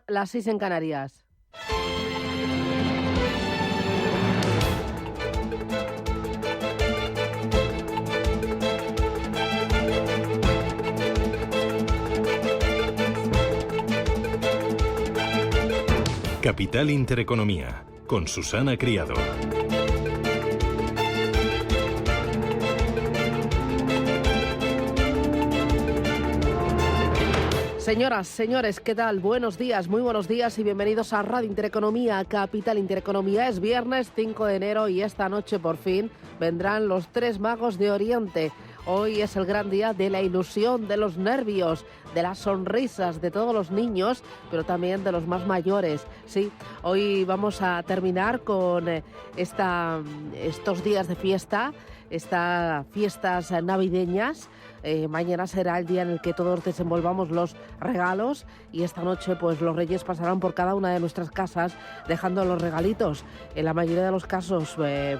Las 6 en Canarias. Capital Intereconomía, con Susana Criado. Señoras, señores, ¿qué tal? Buenos días, muy buenos días y bienvenidos a Radio Intereconomía, Capital Intereconomía. Es viernes 5 de enero y esta noche por fin vendrán los tres magos de Oriente. Hoy es el gran día de la ilusión, de los nervios, de las sonrisas de todos los niños, pero también de los más mayores. Sí, hoy vamos a terminar con estos días de fiesta, estas fiestas navideñas. Mañana será el día en el que todos desenvolvamos los regalos y esta noche pues los reyes pasarán por cada una de nuestras casas dejando los regalitos. En la mayoría de los casos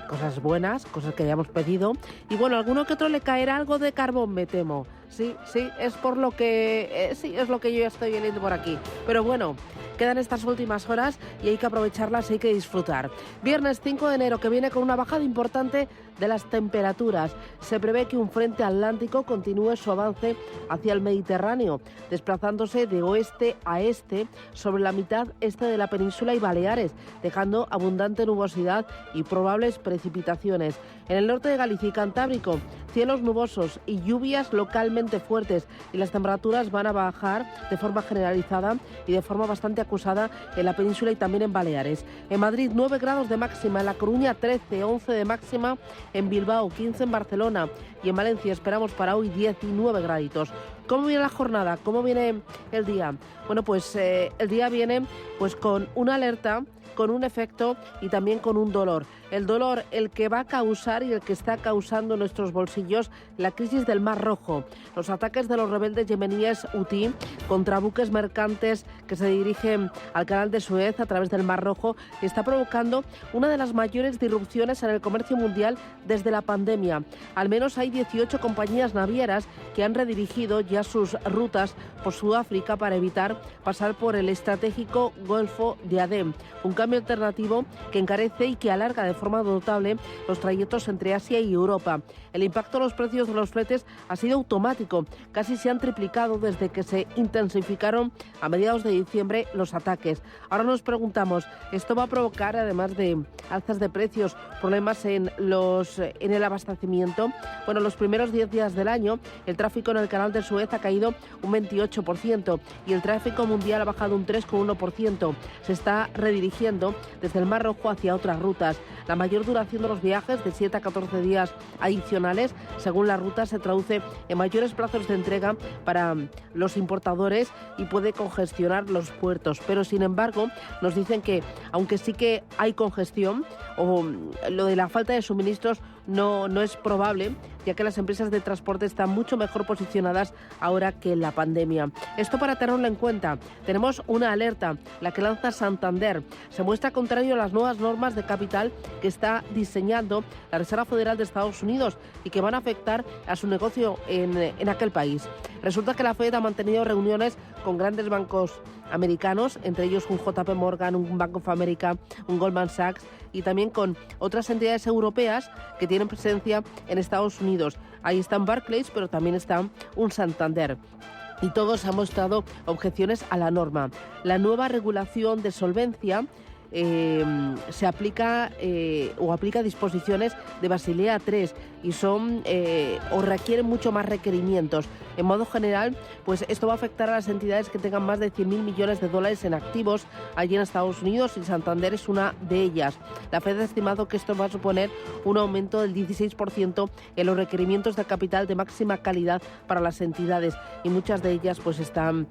cosas buenas, cosas que hayamos pedido y bueno, a alguno que otro le caerá algo de carbón, me temo. Sí, es por lo que es lo que yo ya estoy viendo por aquí. Pero bueno, quedan estas últimas horas y hay que aprovecharlas y hay que disfrutar. Viernes 5 de enero que viene con una bajada importante de las temperaturas. Se prevé que un frente atlántico continúe su avance hacia el Mediterráneo, desplazándose de oeste a este sobre la mitad este de la península y Baleares, dejando abundante nubosidad y probables precipitaciones. En el norte de Galicia y Cantábrico, cielos nubosos y lluvias localmente fuertes y las temperaturas van a bajar de forma generalizada y de forma bastante acusada en la península y también en Baleares. En Madrid 9 grados de máxima, en La Coruña 13, 11 de máxima, en Bilbao 15 en Barcelona y en Valencia esperamos para hoy 19 graditos. ¿Cómo viene la jornada? ¿Cómo viene el día? Bueno, pues el día viene pues con una alerta, con un efecto y también con un dolor. El dolor, el que va a causar y el que está causando en nuestros bolsillos la crisis del Mar Rojo. Los ataques de los rebeldes yemeníes Houthi contra buques mercantes que se dirigen al canal de Suez a través del Mar Rojo está provocando una de las mayores disrupciones en el comercio mundial desde la pandemia. Al menos hay 18 compañías navieras que han redirigido ya sus rutas por Sudáfrica para evitar pasar por el estratégico Golfo de Adén. Un cambio alternativo que encarece y que alarga de forma notable los trayectos entre Asia y Europa. El impacto en los precios de los fletes ha sido automático. Casi se han triplicado desde que se intensificaron a mediados de diciembre los ataques. Ahora nos preguntamos, ¿esto va a provocar, además de alzas de precios, problemas en el abastecimiento? Bueno, los primeros 10 días del año, el tráfico en el canal de Suez ha caído un 28% y el tráfico mundial ha bajado un 3,1%. Se está redirigiendo desde el Mar Rojo hacia otras rutas. La mayor duración de los viajes, de 7 a 14 días adicionales, según la ruta, se traduce en mayores plazos de entrega para los importadores y puede congestionar los puertos. Pero, sin embargo, nos dicen que, aunque sí que hay congestión, o lo de la falta de suministros no es probable, ya que las empresas de transporte están mucho mejor posicionadas ahora que en la pandemia. Esto para tenerlo en cuenta. Tenemos una alerta, la que lanza Santander. Se muestra contrario a las nuevas normas de capital que está diseñando la Reserva Federal de Estados Unidos y que van a afectar a su negocio en aquel país. Resulta que la Fed ha mantenido reuniones con grandes bancos americanos, entre ellos un JP Morgan, un Bank of America, un Goldman Sachs y también con otras entidades europeas que tienen presencia en Estados Unidos. Ahí están Barclays, pero también está un Santander. Y todos han mostrado objeciones a la norma. La nueva regulación de solvencia se aplica o aplica disposiciones de Basilea III y son o requieren mucho más requerimientos. En modo general, pues esto va a afectar a las entidades que tengan más de 100.000 millones de dólares en activos allí en Estados Unidos y Santander es una de ellas. La Fed ha estimado que esto va a suponer un aumento del 16% en los requerimientos de capital de máxima calidad para las entidades y muchas de ellas pues están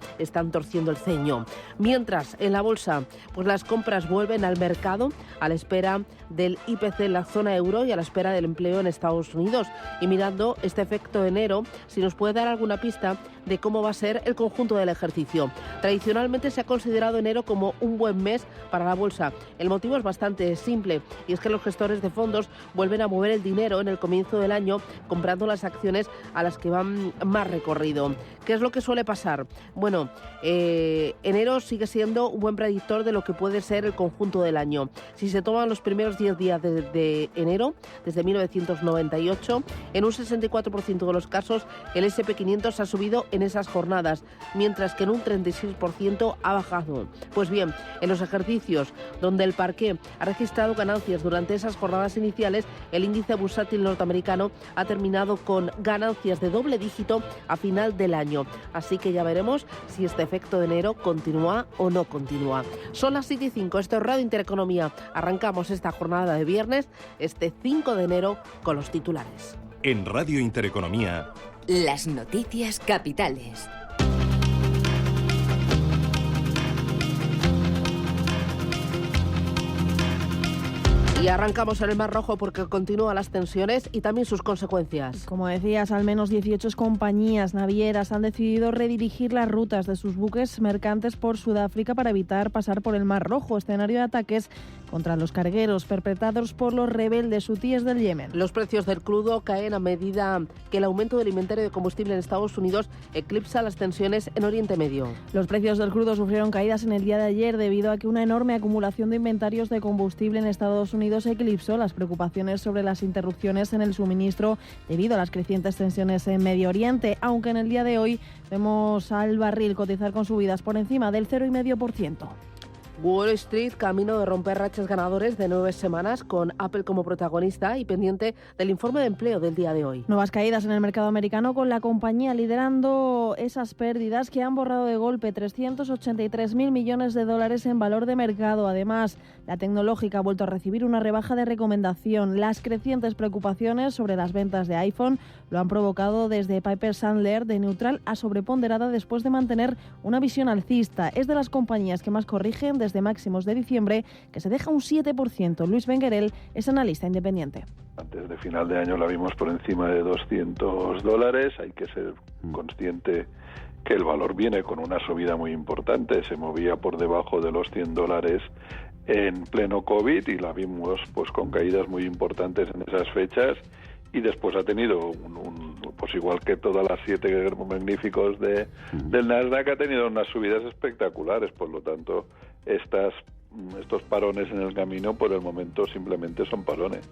torciendo el ceño. Mientras, en la bolsa, pues las compras vuelven al mercado a la espera del IPC en la zona euro y a la espera del empleo en Estados Unidos. Y mirando este efecto de enero, si nos puede dar alguna pista de cómo va a ser el conjunto del ejercicio. Tradicionalmente se ha considerado enero como un buen mes para la bolsa. El motivo es bastante simple y es que los gestores de fondos vuelven a mover el dinero en el comienzo del año comprando las acciones a las que van más recorrido. ¿Qué es lo que suele pasar? Bueno, enero sigue siendo un buen predictor de lo que puede ser el conjunto del año. Si se toman los primeros 10 días de enero, desde 1998, en un 64% de los casos el S&P 500 ha subido en esas jornadas, mientras que en un 36% ha bajado. Pues bien, en los ejercicios donde el parqué ha registrado ganancias durante esas jornadas iniciales, el índice bursátil norteamericano ha terminado con ganancias de doble dígito a final del año. Así que ya veremos si este efecto de enero continúa o no continúa. Son las 7:05, esto es Radio Intereconomía. Arrancamos esta jornada de viernes, este 5 de enero, con los titulares. En Radio Intereconomía, las noticias capitales. Y arrancamos en el Mar Rojo porque continúan las tensiones y también sus consecuencias. Como decías, al menos 18 compañías navieras han decidido redirigir las rutas de sus buques mercantes por Sudáfrica para evitar pasar por el Mar Rojo, escenario de ataques contra los cargueros perpetrados por los rebeldes hutíes del Yemen. Los precios del crudo caen a medida que el aumento del inventario de combustible en Estados Unidos eclipsa las tensiones en Oriente Medio. Los precios del crudo sufrieron caídas en el día de ayer debido a que una enorme acumulación de inventarios de combustible en Estados Unidos eclipsó las preocupaciones sobre las interrupciones en el suministro debido a las crecientes tensiones en Medio Oriente, aunque en el día de hoy vemos al barril cotizar con subidas por encima del 0,5%. Wall Street camino de romper rachas ganadores de 9 semanas, con Apple como protagonista y pendiente del informe de empleo del día de hoy. Nuevas caídas en el mercado americano, con la compañía liderando esas pérdidas que han borrado de golpe 383.000 millones de dólares en valor de mercado. Además, la tecnológica ha vuelto a recibir una rebaja de recomendación. Las crecientes preocupaciones sobre las ventas de iPhone lo han provocado desde Piper Sandler de neutral a sobreponderada después de mantener una visión alcista. Es de las compañías que más corrigen desde máximos de diciembre, que se deja un 7%. Luis Benguerel es analista independiente. Antes de final de año la vimos por encima de $200. Hay que ser consciente que el valor viene con una subida muy importante. Se movía por debajo de los $100 en pleno COVID y la vimos pues con caídas muy importantes en esas fechas. Y después ha tenido, pues igual que todas las 7 magníficos del Nasdaq, ha tenido unas subidas espectaculares. Por lo tanto, estos parones en el camino, por el momento, simplemente son parones.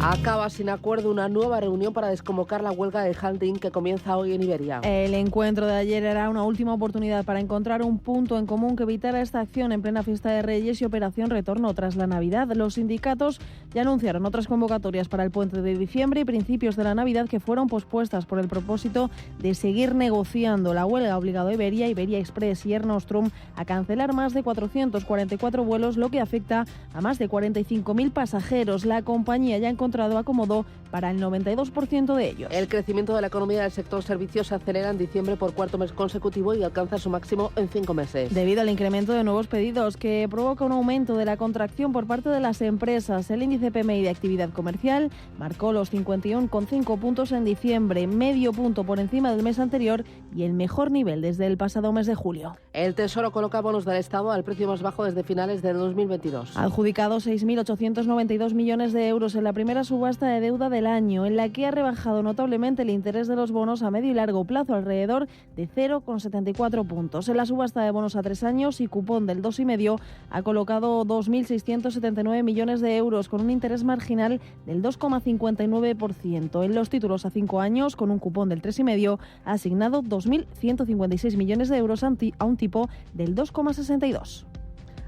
Acaba sin acuerdo una nueva reunión para desconvocar la huelga de Hunting que comienza hoy en Iberia. El encuentro de ayer era una última oportunidad para encontrar un punto en común que evitara esta acción en plena fiesta de Reyes y operación retorno tras la Navidad. Los sindicatos ya anunciaron otras convocatorias para el puente de diciembre y principios de la Navidad que fueron pospuestas por el propósito de seguir negociando. La huelga ha obligado a Iberia, Iberia Express y Air Nostrum a cancelar más de 444 vuelos, lo que afecta a más de 45.000 pasajeros. La compañía ya encontrado acomodo para el 92% de ellos. El crecimiento de la economía del sector servicios se acelera en diciembre por cuarto mes consecutivo y alcanza su máximo en 5 meses. Debido al incremento de nuevos pedidos que provoca un aumento de la contracción por parte de las empresas, el índice PMI de actividad comercial marcó los 51,5 puntos en diciembre, medio punto por encima del mes anterior y el mejor nivel desde el pasado mes de julio. El Tesoro coloca bonos del Estado al precio más bajo desde finales de 2022. Ha adjudicado 6.892 millones de euros en la primera subasta de deuda del año, en la que ha rebajado notablemente el interés de los bonos a medio y largo plazo, alrededor de 0,74 puntos. En la subasta de bonos a 3 años y cupón del 2,5 ha colocado 2.679 millones de euros con un interés marginal del 2,59%. En los títulos a 5 años, con un cupón del 3,5, ha asignado 2.156 millones de euros a un tipo del 2,62.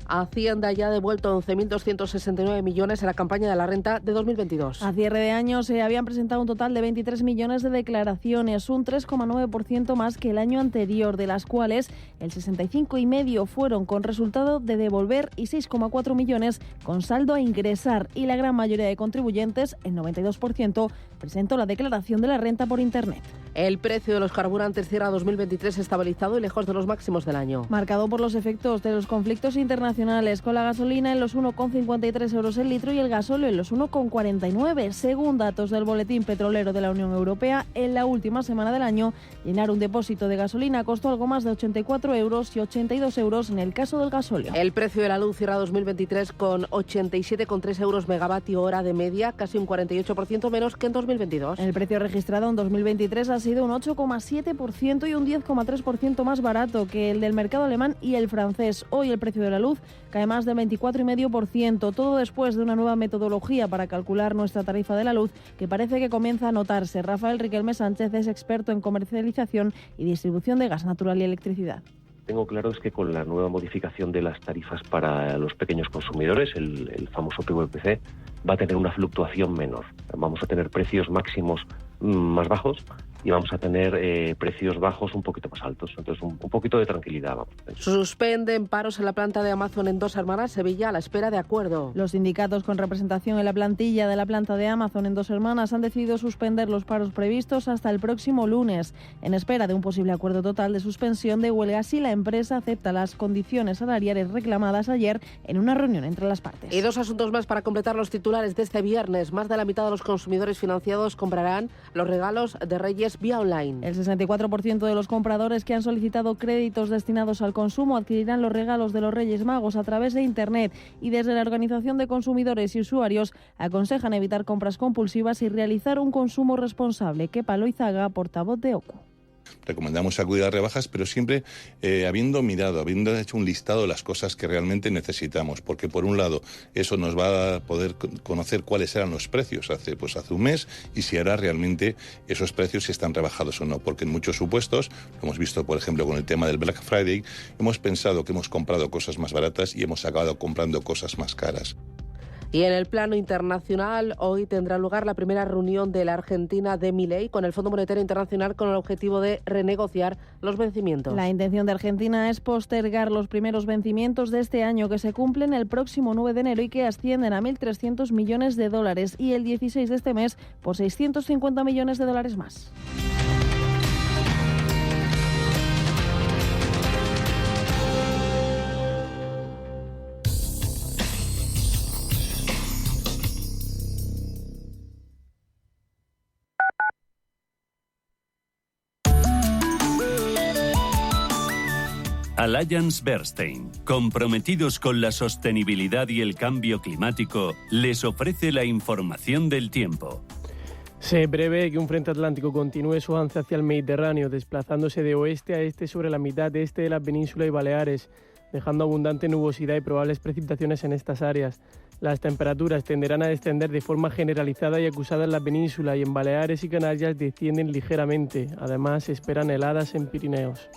Hacienda ya ha devuelto 11.269 millones en la campaña de la renta de 2022. A cierre de año se habían presentado un total de 23 millones de declaraciones, un 3,9% más que el año anterior, de las cuales el 65,5% fueron con resultado de devolver y 6,4 millones con saldo a ingresar. Y la gran mayoría de contribuyentes, el 92%, presentó la declaración de la renta por Internet. El precio de los carburantes cierra 2023 estabilizado y lejos de los máximos del año. Marcado por los efectos de los conflictos internacionales internacionales, con la gasolina en los 1,53 euros el litro y el gasóleo en los 1,49. Según datos del Boletín Petrolero de la Unión Europea, en la última semana del año, llenar un depósito de gasolina costó algo más de 84 euros y 82 euros en el caso del gasóleo. El precio de la luz cierra 2023 con 87,3 euros megavatio hora de media, casi un 48% menos que en 2022. El precio registrado en 2023 ha sido un 8,7% y un 10,3% más barato que el del mercado alemán y el francés. Hoy el precio de la luz cae más del 24,5%, todo después de una nueva metodología para calcular nuestra tarifa de la luz que parece que comienza a notarse. Rafael Riquelme Sánchez es experto en comercialización y distribución de gas natural y electricidad. Tengo claro es que con la nueva modificación de las tarifas para los pequeños consumidores, el famoso PVPC, va a tener una fluctuación menor. Vamos a tener precios máximos más bajos y vamos a tener precios bajos un poquito más altos. Entonces, un poquito de tranquilidad. Vamos. Suspenden paros en la planta de Amazon en Dos Hermanas, Sevilla, a la espera de acuerdo. Los sindicatos con representación en la plantilla de la planta de Amazon en Dos Hermanas han decidido suspender los paros previstos hasta el próximo lunes, en espera de un posible acuerdo total de suspensión de huelga si la empresa acepta las condiciones salariales reclamadas ayer en una reunión entre las partes. Y dos asuntos más para completar los titulares de este viernes. Más de la mitad de los consumidores financiados comprarán los regalos de Reyes vía online. El 64% de los compradores que han solicitado créditos destinados al consumo adquirirán los regalos de los Reyes Magos a través de Internet, y desde la Organización de Consumidores y Usuarios aconsejan evitar compras compulsivas y realizar un consumo responsable. Kepa Loizaga, portavoz de OCU. Recomendamos acudir a rebajas, pero siempre habiendo hecho un listado de las cosas que realmente necesitamos, porque por un lado eso nos va a poder conocer cuáles eran los precios hace un mes y si ahora realmente esos precios están rebajados o no, porque en muchos supuestos, lo hemos visto por ejemplo con el tema del Black Friday, hemos pensado que hemos comprado cosas más baratas y hemos acabado comprando cosas más caras. Y en el plano internacional, hoy tendrá lugar la primera reunión de la Argentina de Milei con el Fondo Monetario Internacional con el objetivo de renegociar los vencimientos. La intención de Argentina es postergar los primeros vencimientos de este año, que se cumplen el próximo 9 de enero y que ascienden a 1.300 millones de dólares, y el 16 de este mes por 650 millones de dólares más. Allianz Bernstein, comprometidos con la sostenibilidad y el cambio climático, les ofrece la información del tiempo. Se prevé que un frente atlántico continúe su avance hacia el Mediterráneo, desplazándose de oeste a este sobre la mitad este de la península y Baleares, dejando abundante nubosidad y probables precipitaciones en estas áreas. Las temperaturas tenderán a descender de forma generalizada y acusada en la península, y en Baleares y Canarias descienden ligeramente. Además, se esperan heladas en Pirineos.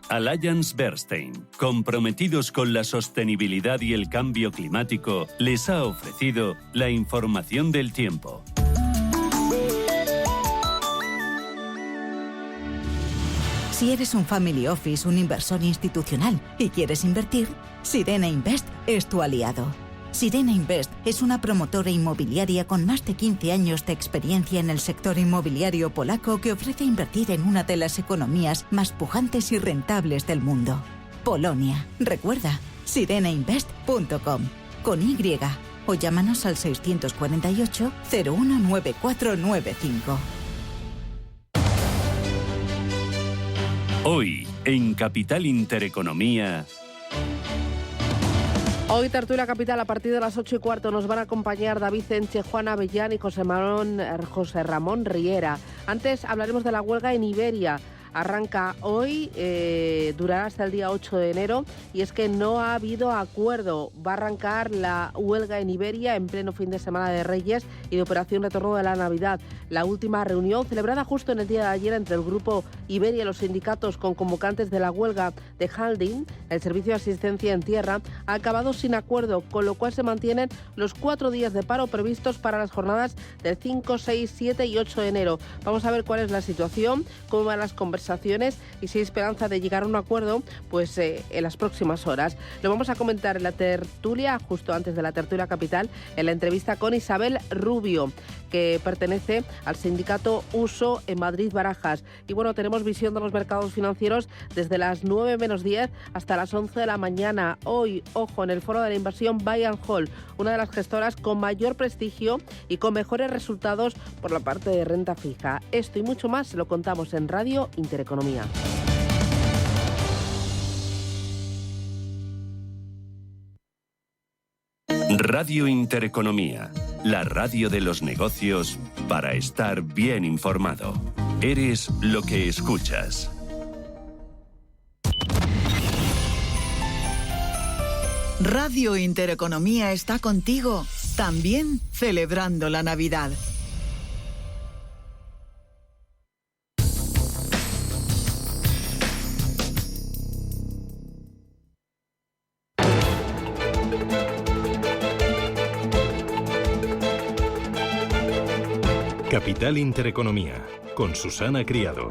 Allianz Bernstein, comprometidos con la sostenibilidad y el cambio climático, les ha ofrecido la información del tiempo. Si eres un family office, un inversor institucional y quieres invertir, Sirena Invest es tu aliado. Sirena Invest es una promotora inmobiliaria con más de 15 años de experiencia en el sector inmobiliario polaco que ofrece invertir en una de las economías más pujantes y rentables del mundo. Polonia. Recuerda, sirenainvest.com con Y o llámanos al 648 019495. Hoy, en Capital Intereconomía. Hoy Tertulia Capital a partir de las 8:15 nos van a acompañar David Enche, Juan Avellán y José Ramón Riera. Antes hablaremos de la huelga en Iberia. Arranca hoy, durará hasta el día 8 de enero y es que no ha habido acuerdo. Va a arrancar la huelga en Iberia en pleno fin de semana de Reyes y de Operación Retorno de la Navidad. La última reunión, celebrada justo en el día de ayer entre el Grupo Iberia y los sindicatos con convocantes de la huelga de Halding, el servicio de asistencia en tierra, ha acabado sin acuerdo, con lo cual se mantienen los 4 días de paro previstos para las jornadas del 5, 6, 7 y 8 de enero. Vamos a ver cuál es la situación, cómo van las conversaciones conversaciones y si hay esperanza de llegar a un acuerdo pues en las próximas horas. Lo vamos a comentar en la tertulia, justo antes de la tertulia capital, en la entrevista con Isabel Rubio, que pertenece al sindicato Uso en Madrid Barajas. Y bueno, tenemos visión de los mercados financieros desde las 9 menos 10 hasta las 11 de la mañana. Hoy, ojo, en el foro de la inversión Buy and Hold, una de las gestoras con mayor prestigio y con mejores resultados por la parte de renta fija. Esto y mucho más se lo contamos en Radio Intereconomía. Radio Intereconomía, la radio de los negocios para estar bien informado. Eres lo que escuchas. Radio Intereconomía está contigo, también celebrando la Navidad. Capital Intereconomía, con Susana Criado.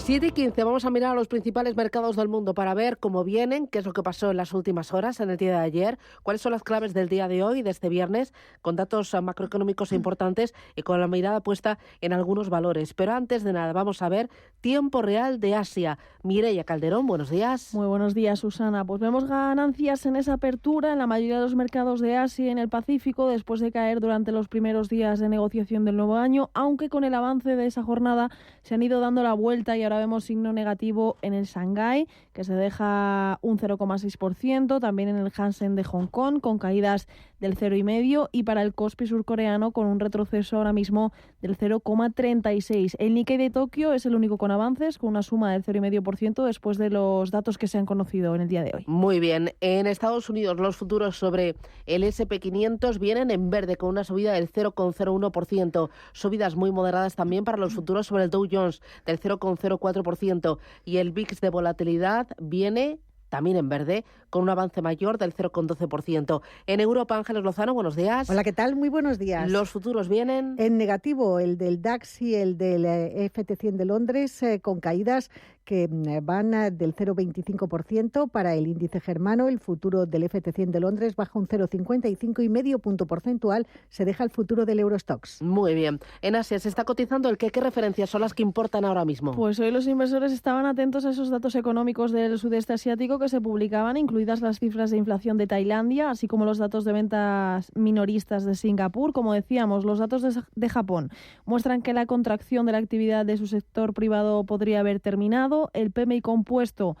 7:15, vamos a mirar a los principales mercados del mundo para ver cómo vienen, qué es lo que pasó en las últimas horas, en el día de ayer, cuáles son las claves del día de hoy, de este viernes, con datos macroeconómicos importantes y con la mirada puesta en algunos valores. Pero antes de nada, vamos a ver tiempo real de Asia. Mireia Calderón, buenos días. Muy buenos días, Susana. Pues vemos ganancias en esa apertura en la mayoría de los mercados de Asia y en el Pacífico, después de caer durante los primeros días de negociación del nuevo año, aunque con el avance de esa jornada se han ido dando la vuelta y ahora vemos signo negativo en el Shanghái, que se deja un 0,6%, también en el Hansen de Hong Kong, con caídas del 0,5%, y para el Kospi surcoreano con un retroceso ahora mismo del 0,36%. El Nikkei de Tokio es el único con avances, con una suma del 0,5% después de los datos que se han conocido en el día de hoy. Muy bien. En Estados Unidos los futuros sobre el SP500 vienen en verde, con una subida del 0,01%. Subidas muy moderadas también para los futuros sobre el Dow Jones del 0,04%. Y el VIX de volatilidad viene también en verde, con un avance mayor del 0,12%. En Europa, Ángeles Lozano, buenos días. Hola, ¿qué tal? Muy buenos días. Los futuros vienen en negativo, el del DAX y el del FT100 de Londres, con caídas que van del 0,25%. Para el índice germano, el futuro del FT100 de Londres baja un 0,55 y medio punto porcentual. Se deja el futuro del Eurostoxx. Muy bien. En Asia se está cotizando el que. ¿Qué referencias son las que importan ahora mismo? Pues hoy los inversores estaban atentos a esos datos económicos del sudeste asiático que se publicaban, incluidas las cifras de inflación de Tailandia, así como los datos de ventas minoristas de Singapur. Como decíamos, los datos de Japón muestran que la contracción de la actividad de su sector privado podría haber terminado. El PMI compuesto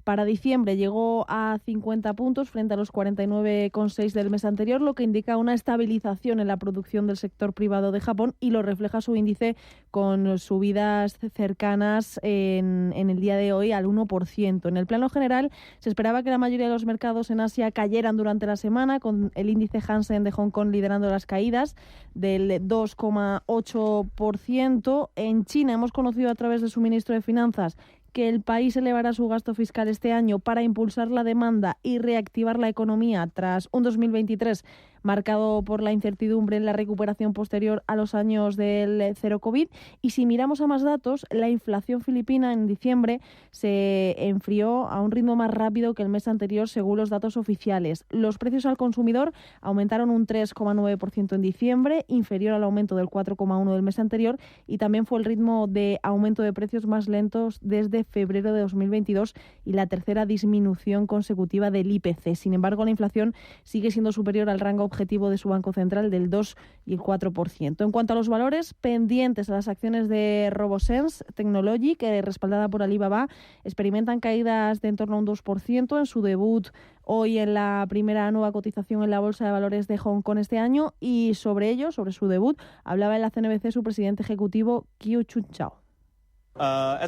para diciembre llegó a 50 puntos frente a los 49,6 del mes anterior, lo que indica una estabilización en la producción del sector privado de Japón, y lo refleja su índice con subidas cercanas en el día de hoy al 1%. En el plano general, se esperaba que la mayoría de los mercados en Asia cayeran durante la semana, con el índice Hansen de Hong Kong liderando las caídas del 2,8%. En China hemos conocido a través de su ministro de Finanzas que el país elevará su gasto fiscal este año para impulsar la demanda y reactivar la economía tras un 2023 marcado por la incertidumbre en la recuperación posterior a los años del cero COVID. Y si miramos a más datos, la inflación filipina en diciembre se enfrió a un ritmo más rápido que el mes anterior, según los datos oficiales. Los precios al consumidor aumentaron un 3,9% en diciembre, inferior al aumento del 4,1% del mes anterior, y también fue el ritmo de aumento de precios más lentos desde febrero de 2022 y la tercera disminución consecutiva del IPC. Sin embargo, la inflación sigue siendo superior al rango objetivo de su Banco Central del 2 y el 4%. En cuanto a los valores, pendientes a las acciones de RoboSense Technology, que respaldada por Alibaba, experimentan caídas de en torno a un 2% en su debut hoy en la primera nueva cotización en la Bolsa de Valores de Hong Kong este año, y sobre ello, sobre su debut, hablaba en la CNBC su presidente ejecutivo, Kiu Chun Chao. La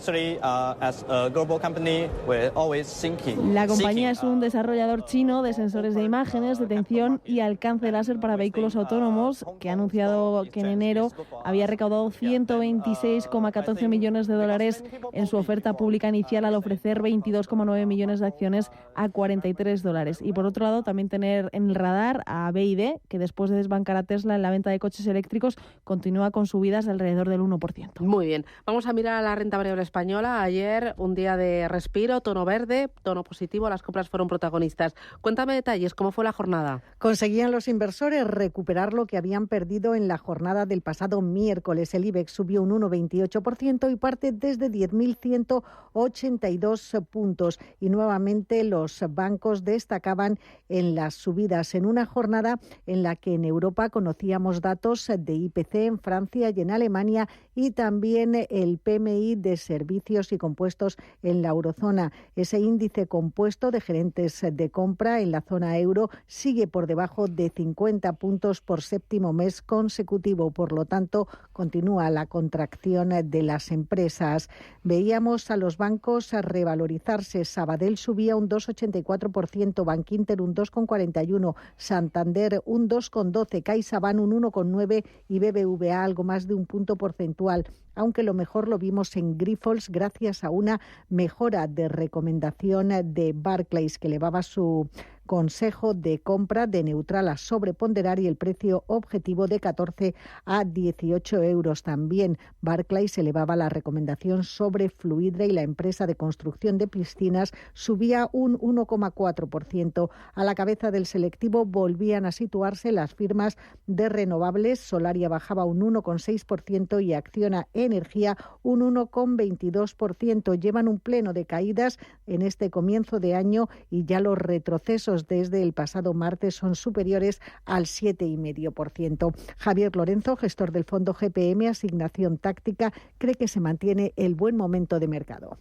compañía es un desarrollador chino de sensores de imágenes, detección y alcance láser para vehículos autónomos, que ha anunciado que en enero había recaudado 126,14 millones de dólares en su oferta pública inicial al ofrecer 22,9 millones de acciones a $43. Y por otro lado, también tener en el radar a BYD, que después de desbancar a Tesla en la venta de coches eléctricos, continúa con subidas de alrededor del 1%. Muy bien. Vamos a mirar a la renta variable española. Ayer, un día de respiro, tono verde, tono positivo. Las compras fueron protagonistas. Cuéntame detalles, ¿cómo fue la jornada? Conseguían los inversores recuperar lo que habían perdido en la jornada del pasado miércoles. El IBEX subió un 1,28% y parte desde 10.182 puntos. Y nuevamente los bancos destacaban en las subidas en una jornada en la que en Europa conocíamos datos de IPC en Francia y en Alemania y también el PMI de servicios y compuestos en la eurozona. Ese índice compuesto de gerentes de compra en la zona euro sigue por debajo de 50 puntos por séptimo mes consecutivo. Por lo tanto, continúa la contracción de las empresas. Veíamos a los bancos a revalorizarse. Sabadell subía un 2,84%, Bankinter un 2,41%, Santander un 2,12%, CaixaBank un 1,9% y BBVA algo más de un punto porcentual. Aunque lo mejor lo vimos en Grifols gracias a una mejora de recomendación de Barclays, que elevaba su consejo de compra de neutral a sobreponderar y el precio objetivo de 14 a 18 euros. También Barclays elevaba la recomendación sobre Fluidra y la empresa de construcción de piscinas subía un 1,4%. A la cabeza del selectivo volvían a situarse las firmas de renovables. Solaria bajaba un 1,6% y Acciona Energía un 1,22%. Llevan un pleno de caídas en este comienzo de año y ya los retrocesos desde el pasado martes son superiores al 7,5%. Javier Lorenzo, gestor del fondo GPM Asignación Táctica, cree que se mantiene el buen momento de mercado.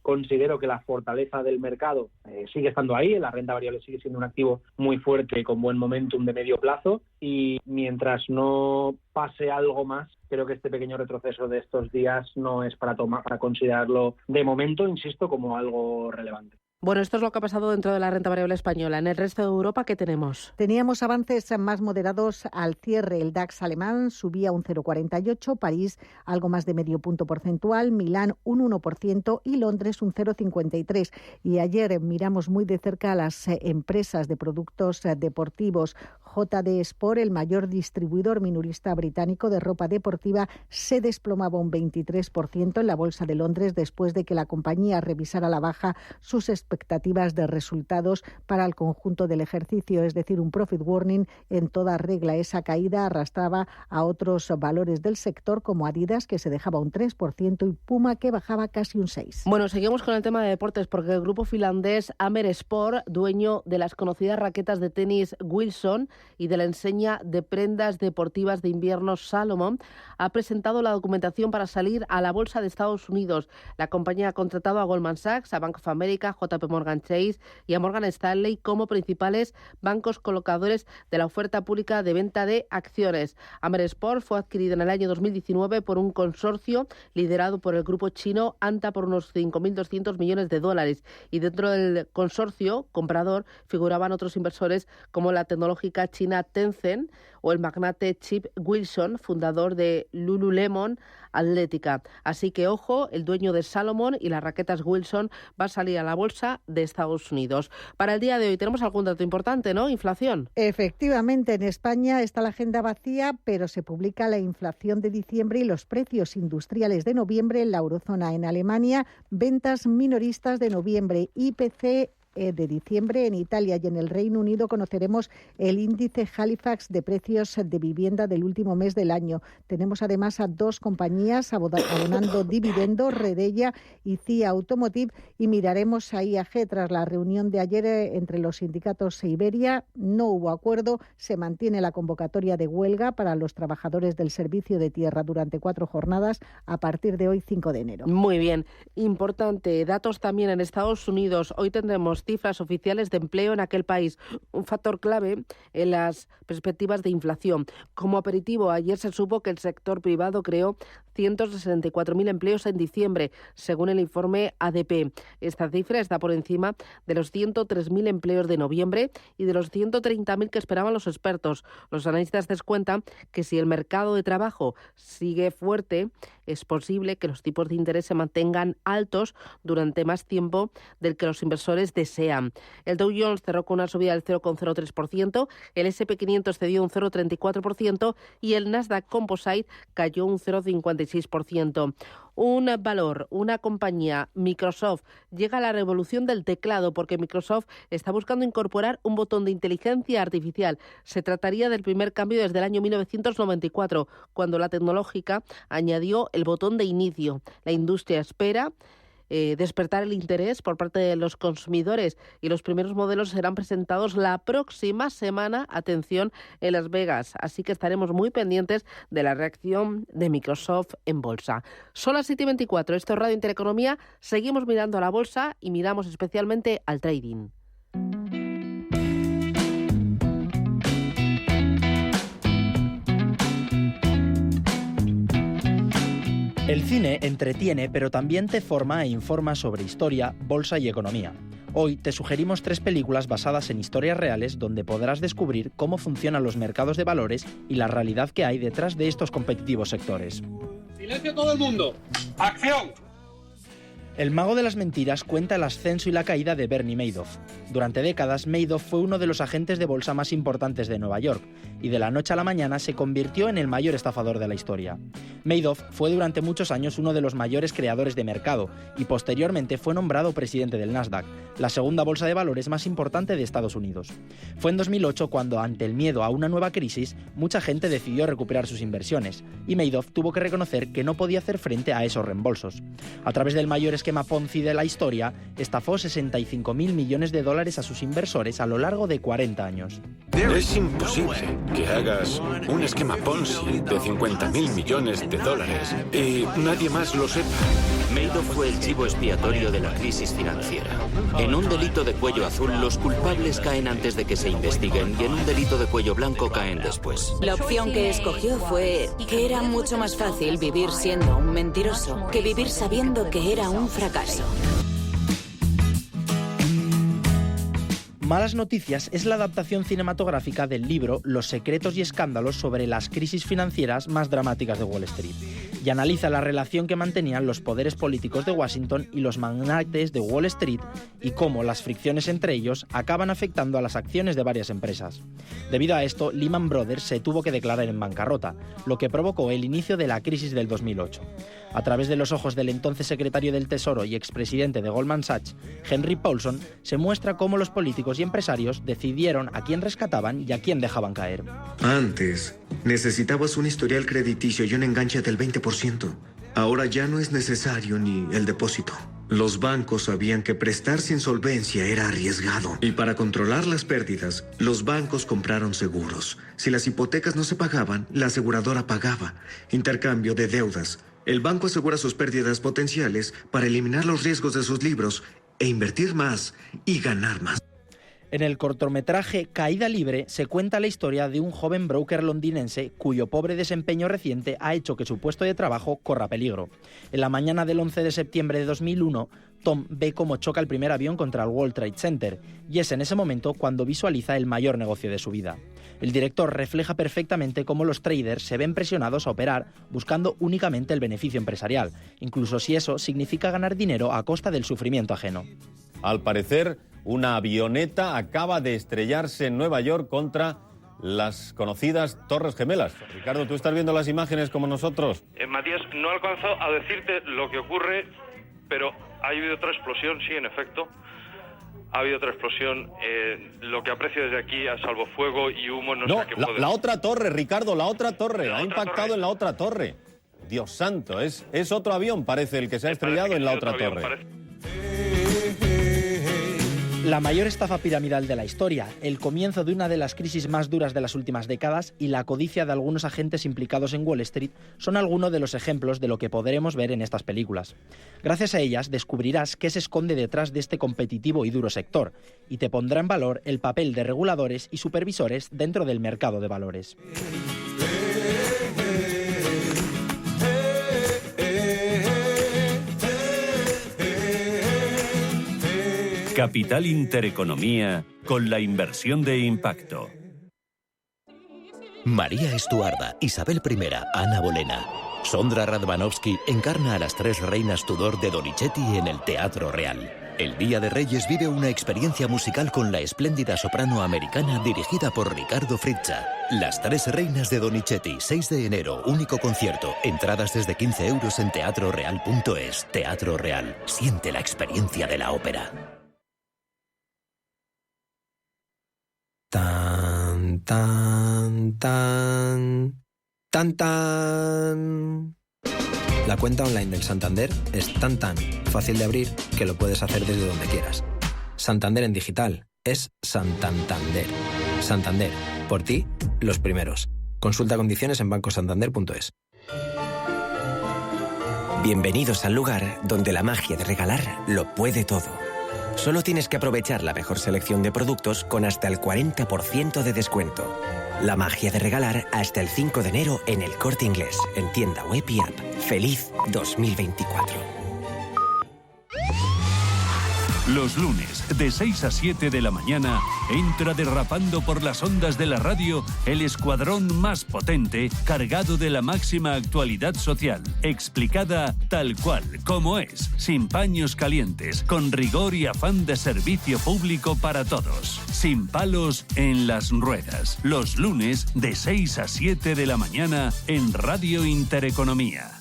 Considero que la fortaleza del mercado sigue estando ahí, la renta variable sigue siendo un activo muy fuerte con buen momentum de medio plazo y mientras no pase algo más, creo que este pequeño retroceso de estos días no es para considerarlo de momento, insisto, como algo relevante. Bueno, esto es lo que ha pasado dentro de la renta variable española. En el resto de Europa, ¿qué tenemos? Teníamos avances más moderados al cierre. El DAX alemán subía un 0,48%, París algo más de medio punto porcentual, Milán un 1% y Londres un 0,53%. Y ayer miramos muy de cerca a las empresas de productos deportivos. JD Sport, el mayor distribuidor minorista británico de ropa deportiva, se desplomaba un 23% en la Bolsa de Londres después de que la compañía revisara a la baja sus expectativas de resultados para el conjunto del ejercicio, es decir, un profit warning en toda regla. Esa caída arrastraba a otros valores del sector como Adidas, que se dejaba un 3%, y Puma, que bajaba casi un 6%. Bueno, seguimos con el tema de deportes porque el grupo finlandés Amer Sport, dueño de las conocidas raquetas de tenis Wilson y de la enseña de prendas deportivas de invierno Salomon, ha presentado la documentación para salir a la bolsa de Estados Unidos. La compañía ha contratado a Goldman Sachs, a Bank of America, JP Morgan Chase y a Morgan Stanley como principales bancos colocadores de la oferta pública de venta de acciones. Amer Sport fue adquirido en el año 2019 por un consorcio liderado por el grupo chino Anta por unos 5.200 millones de dólares. Y dentro del consorcio comprador figuraban otros inversores como la tecnológica china Tencent o el magnate Chip Wilson, fundador de Lululemon Atlética. Así que ojo, el dueño de Salomon y las raquetas Wilson va a salir a la bolsa de Estados Unidos. Para el día de hoy tenemos algún dato importante, ¿no? Inflación. Efectivamente, en España está la agenda vacía, pero se publica la inflación de diciembre y los precios industriales de noviembre en la eurozona. En Alemania, ventas minoristas de noviembre, IPC de diciembre en Italia, y en el Reino Unido conoceremos el índice Halifax de precios de vivienda del último mes del año. Tenemos además a dos compañías abonando dividendos, Redella y CIA Automotive, y miraremos a IAG. Tras la reunión de ayer entre los sindicatos e Iberia, no hubo acuerdo. Se mantiene la convocatoria de huelga para los trabajadores del servicio de tierra durante 4 jornadas a partir de hoy, 5 de enero. Muy bien, importante. Datos también en Estados Unidos. Hoy tendremos cifras oficiales de empleo en aquel país, un factor clave en las perspectivas de inflación. Como aperitivo, ayer se supo que el sector privado creó 164.000 empleos en diciembre, según el informe ADP. Esta cifra está por encima de los 103.000 empleos de noviembre y de los 130.000 que esperaban los expertos. Los analistas descuentan que si el mercado de trabajo sigue fuerte, es posible que los tipos de interés se mantengan altos durante más tiempo del que los inversores desean. El Dow Jones cerró con una subida del 0,03%, el S&P 500 cedió un 0,34% y el Nasdaq Composite cayó un 0,56%. Un valor, una compañía, Microsoft, llega a la revolución del teclado porque Microsoft está buscando incorporar un botón de inteligencia artificial. Se trataría del primer cambio desde el año 1994, cuando la tecnológica añadió el botón de inicio. La industria espera despertar el interés por parte de los consumidores y los primeros modelos serán presentados la próxima semana, atención, en Las Vegas. Así que estaremos muy pendientes de la reacción de Microsoft en bolsa. Son las 7:24, esto es Radio Intereconomía, seguimos mirando a la bolsa y miramos especialmente al trading. El cine entretiene, pero también te forma e informa sobre historia, bolsa y economía. Hoy te sugerimos 3 películas basadas en historias reales donde podrás descubrir cómo funcionan los mercados de valores y la realidad que hay detrás de estos competitivos sectores. ¡Silencio todo el mundo! ¡Acción! El mago de las mentiras cuenta el ascenso y la caída de Bernie Madoff. Durante décadas, Madoff fue uno de los agentes de bolsa más importantes de Nueva York y de la noche a la mañana se convirtió en el mayor estafador de la historia. Madoff fue durante muchos años uno de los mayores creadores de mercado y posteriormente fue nombrado presidente del Nasdaq, la segunda bolsa de valores más importante de Estados Unidos. Fue en 2008 cuando, ante el miedo a una nueva crisis, mucha gente decidió recuperar sus inversiones y Madoff tuvo que reconocer que no podía hacer frente a esos reembolsos. A través del mayor esquema Ponzi de la historia, estafó 65.000 millones de dólares a sus inversores a lo largo de 40 años. Es imposible que hagas un esquema Ponzi de 50.000 millones de dólares y nadie más lo sepa. Madoff fue el chivo expiatorio de la crisis financiera. En un delito de cuello azul, los culpables caen antes de que se investiguen y en un delito de cuello blanco caen después. La opción que escogió fue que era mucho más fácil vivir siendo un mentiroso que vivir sabiendo que era un fracaso. Malas Noticias es la adaptación cinematográfica del libro Los secretos y escándalos sobre las crisis financieras más dramáticas de Wall Street y analiza la relación que mantenían los poderes políticos de Washington y los magnates de Wall Street y cómo las fricciones entre ellos acaban afectando a las acciones de varias empresas. Debido a esto, Lehman Brothers se tuvo que declarar en bancarrota, lo que provocó el inicio de la crisis del 2008. A través de los ojos del entonces secretario del Tesoro y expresidente de Goldman Sachs, Henry Paulson, se muestra cómo los políticos y empresarios decidieron a quién rescataban y a quién dejaban caer. Antes, necesitabas un historial crediticio y un enganche del 20%. Ahora ya no es necesario ni el depósito. Los bancos sabían que prestar sin solvencia era arriesgado. Y para controlar las pérdidas, los bancos compraron seguros. Si las hipotecas no se pagaban, la aseguradora pagaba. Intercambio de deudas. El banco asegura sus pérdidas potenciales para eliminar los riesgos de sus libros e invertir más y ganar más. En el cortometraje Caída Libre se cuenta la historia de un joven broker londinense cuyo pobre desempeño reciente ha hecho que su puesto de trabajo corra peligro. En la mañana del 11 de septiembre de 2001, Tom ve cómo choca el primer avión contra el World Trade Center y es en ese momento cuando visualiza el mayor negocio de su vida. El director refleja perfectamente cómo los traders se ven presionados a operar buscando únicamente el beneficio empresarial, incluso si eso significa ganar dinero a costa del sufrimiento ajeno. Al parecer, una avioneta acaba de estrellarse en Nueva York contra las conocidas Torres Gemelas. Ricardo, ¿tú estás viendo las imágenes como nosotros? Matías, no alcanzo a decirte lo que ocurre, pero ha habido otra explosión, sí, en efecto. Ha habido otra explosión. Lo que aprecio desde aquí, a salvo fuego y humo, no sé qué puede... La otra torre, Ricardo, la otra torre. Ha impactado en la otra torre. Dios santo, es otro avión, parece, el que se ha estrellado en la otra torre. La mayor estafa piramidal de la historia, el comienzo de una de las crisis más duras de las últimas décadas y la codicia de algunos agentes implicados en Wall Street son algunos de los ejemplos de lo que podremos ver en estas películas. Gracias a ellas descubrirás qué se esconde detrás de este competitivo y duro sector y te pondrá en valor el papel de reguladores y supervisores dentro del mercado de valores. Capital Intereconomía con la inversión de impacto. María Estuarda, Isabel I, Ana Bolena. Sondra Radvanovsky encarna a las 3 reinas Tudor de Donizetti en el Teatro Real. El Día de Reyes vive una experiencia musical con la espléndida soprano americana dirigida por Riccardo Frizza. Las 3 reinas de Donizetti, 6 de enero, único concierto. Entradas desde 15 euros en teatroreal.es. Teatro Real. Siente la experiencia de la ópera. Tan, tan, tan, tan, tan. La cuenta online del Santander es tan fácil de abrir que lo puedes hacer desde donde quieras. Santander en digital es Santander. Santander, por ti, los primeros. Consulta condiciones en bancosantander.es. Bienvenidos al lugar donde la magia de regalar lo puede todo. Solo tienes que aprovechar la mejor selección de productos con hasta el 40% de descuento. La magia de regalar hasta el 5 de enero en El Corte Inglés, en tienda web y app. ¡Feliz 2024! Los lunes, de 6 a 7 de la mañana, entra derrapando por las ondas de la radio el escuadrón más potente, cargado de la máxima actualidad social, explicada tal cual, como es, sin paños calientes, con rigor y afán de servicio público para todos. Sin palos en las ruedas. Los lunes, de 6 a 7 de la mañana, en Radio Intereconomía.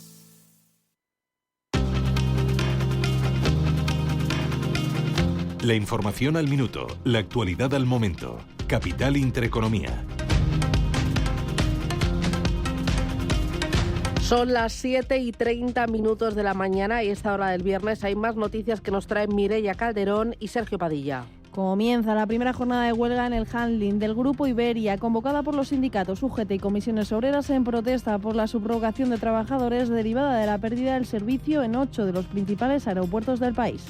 La información al minuto, la actualidad al momento. Capital Intereconomía. Son las 7:30 de la mañana y a esta hora del viernes hay más noticias que nos traen Mireia Calderón y Sergio Padilla. Comienza la primera jornada de huelga en el handling del Grupo Iberia, convocada por los sindicatos UGT y comisiones obreras en protesta por la subrogación de trabajadores derivada de la pérdida del servicio en 8 de los principales aeropuertos del país.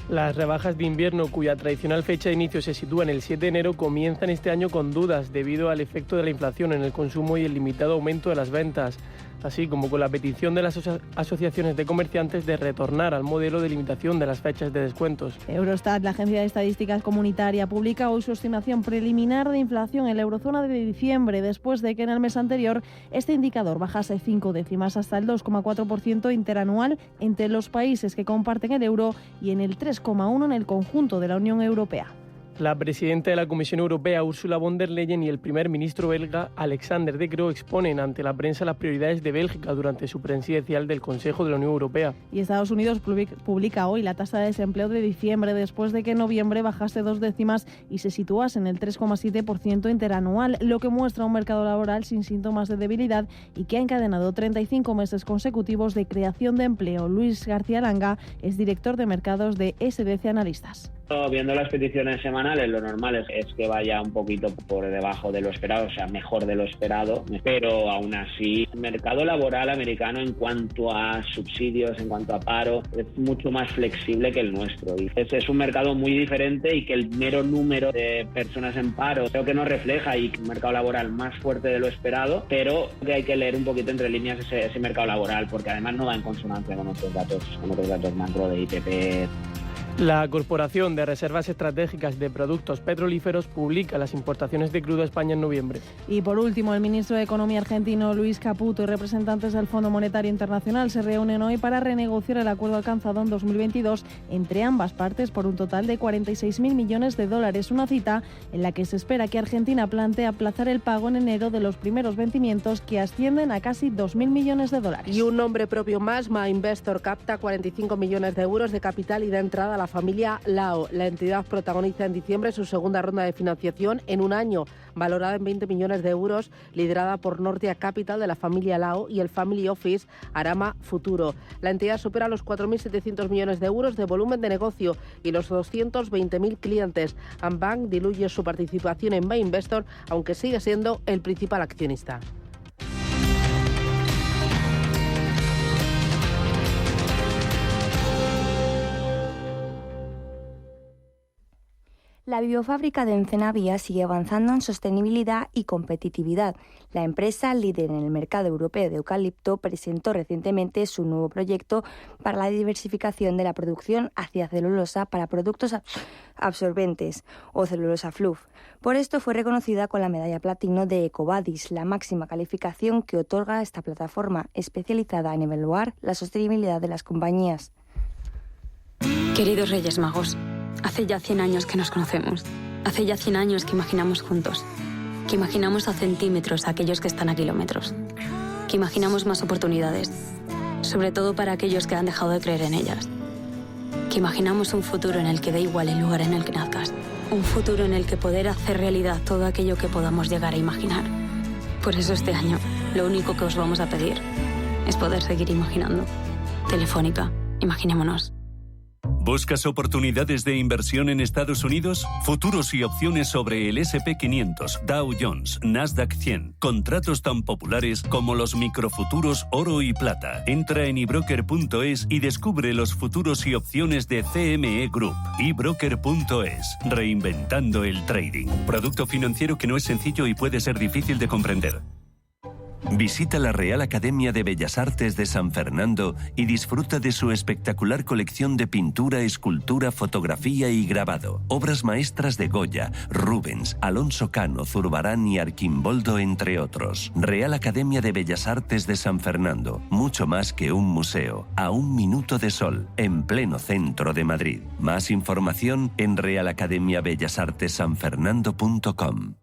Las rebajas de invierno, cuya tradicional fecha de inicio se sitúa en el 7 de enero, comienzan este año con dudas debido al efecto de la inflación en el consumo y el limitado aumento de las ventas, así como con la petición de las asociaciones de comerciantes de retornar al modelo de limitación de las fechas de descuentos. Eurostat, la Agencia de Estadísticas Comunitaria, publica hoy su estimación preliminar de inflación en la eurozona de diciembre, después de que en el mes anterior este indicador bajase 5 décimas hasta el 2,4% interanual entre los países que comparten el euro y en el 3,1% en el conjunto de la Unión Europea. La presidenta de la Comisión Europea, Ursula von der Leyen, y el primer ministro belga, Alexander De Croo, exponen ante la prensa las prioridades de Bélgica durante su presidencial del Consejo de la Unión Europea. Y Estados Unidos publica hoy la tasa de desempleo de diciembre, después de que en noviembre bajase 2 décimas y se situase en el 3,7% interanual, lo que muestra un mercado laboral sin síntomas de debilidad y que ha encadenado 35 meses consecutivos de creación de empleo. Luis García Langa es director de mercados de SDC Analistas. Viendo las peticiones semanales, lo normal es que vaya un poquito por debajo de lo esperado, o sea, mejor de lo esperado, pero aún así el mercado laboral americano en cuanto a subsidios, en cuanto a paro, es mucho más flexible que el nuestro. Y es un mercado muy diferente y que el mero número de personas en paro creo que no refleja y un mercado laboral más fuerte de lo esperado, pero que hay que leer un poquito entre líneas ese mercado laboral, porque además no va en consonancia con otros datos macro de IPP. La Corporación de Reservas Estratégicas de Productos Petrolíferos publica las importaciones de crudo a España en noviembre. Y por último, el ministro de Economía argentino Luis Caputo y representantes del Fondo Monetario Internacional se reúnen hoy para renegociar el acuerdo alcanzado en 2022 entre ambas partes por un total de 46.000 millones de dólares, una cita en la que se espera que Argentina plantee aplazar el pago en enero de los primeros vencimientos, que ascienden a casi 2.000 millones de dólares. Y un nombre propio más, MyInvestor capta 45 millones de euros de capital y da entrada a la familia Lao. La entidad protagoniza en diciembre su segunda ronda de financiación en un año, valorada en 20 millones de euros, liderada por Nordia Capital de la familia Lao y el Family Office Arama Futuro. La entidad supera los 4.700 millones de euros de volumen de negocio y los 220.000 clientes. Ambank diluye su participación en MyInvestor, aunque sigue siendo el principal accionista. La biofábrica de Encenavía sigue avanzando en sostenibilidad y competitividad. La empresa, líder en el mercado europeo de eucalipto, presentó recientemente su nuevo proyecto para la diversificación de la producción hacia celulosa para productos absorbentes o celulosa fluff. Por esto fue reconocida con la medalla platino de EcoVadis, la máxima calificación que otorga esta plataforma especializada en evaluar la sostenibilidad de las compañías. Queridos Reyes Magos, hace ya 100 años que nos conocemos. Hace ya 100 años que imaginamos juntos. Que imaginamos a centímetros a aquellos que están a kilómetros. Que imaginamos más oportunidades. Sobre todo para aquellos que han dejado de creer en ellas. Que imaginamos un futuro en el que da igual el lugar en el que nazcas. Un futuro en el que poder hacer realidad todo aquello que podamos llegar a imaginar. Por eso este año, lo único que os vamos a pedir es poder seguir imaginando. Telefónica, imaginémonos. ¿Buscas oportunidades de inversión en Estados Unidos? Futuros y opciones sobre el S&P 500, Dow Jones, Nasdaq 100. Contratos tan populares como los microfuturos oro y plata. Entra en ebroker.es y descubre los futuros y opciones de CME Group. ebroker.es. Reinventando el trading. Producto financiero que no es sencillo y puede ser difícil de comprender. Visita la Real Academia de Bellas Artes de San Fernando y disfruta de su espectacular colección de pintura, escultura, fotografía y grabado. Obras maestras de Goya, Rubens, Alonso Cano, Zurbarán y Arquimboldo, entre otros. Real Academia de Bellas Artes de San Fernando. Mucho más que un museo. A un minuto de sol, en pleno centro de Madrid. Más información en realacademiabellasartesanfernando.com.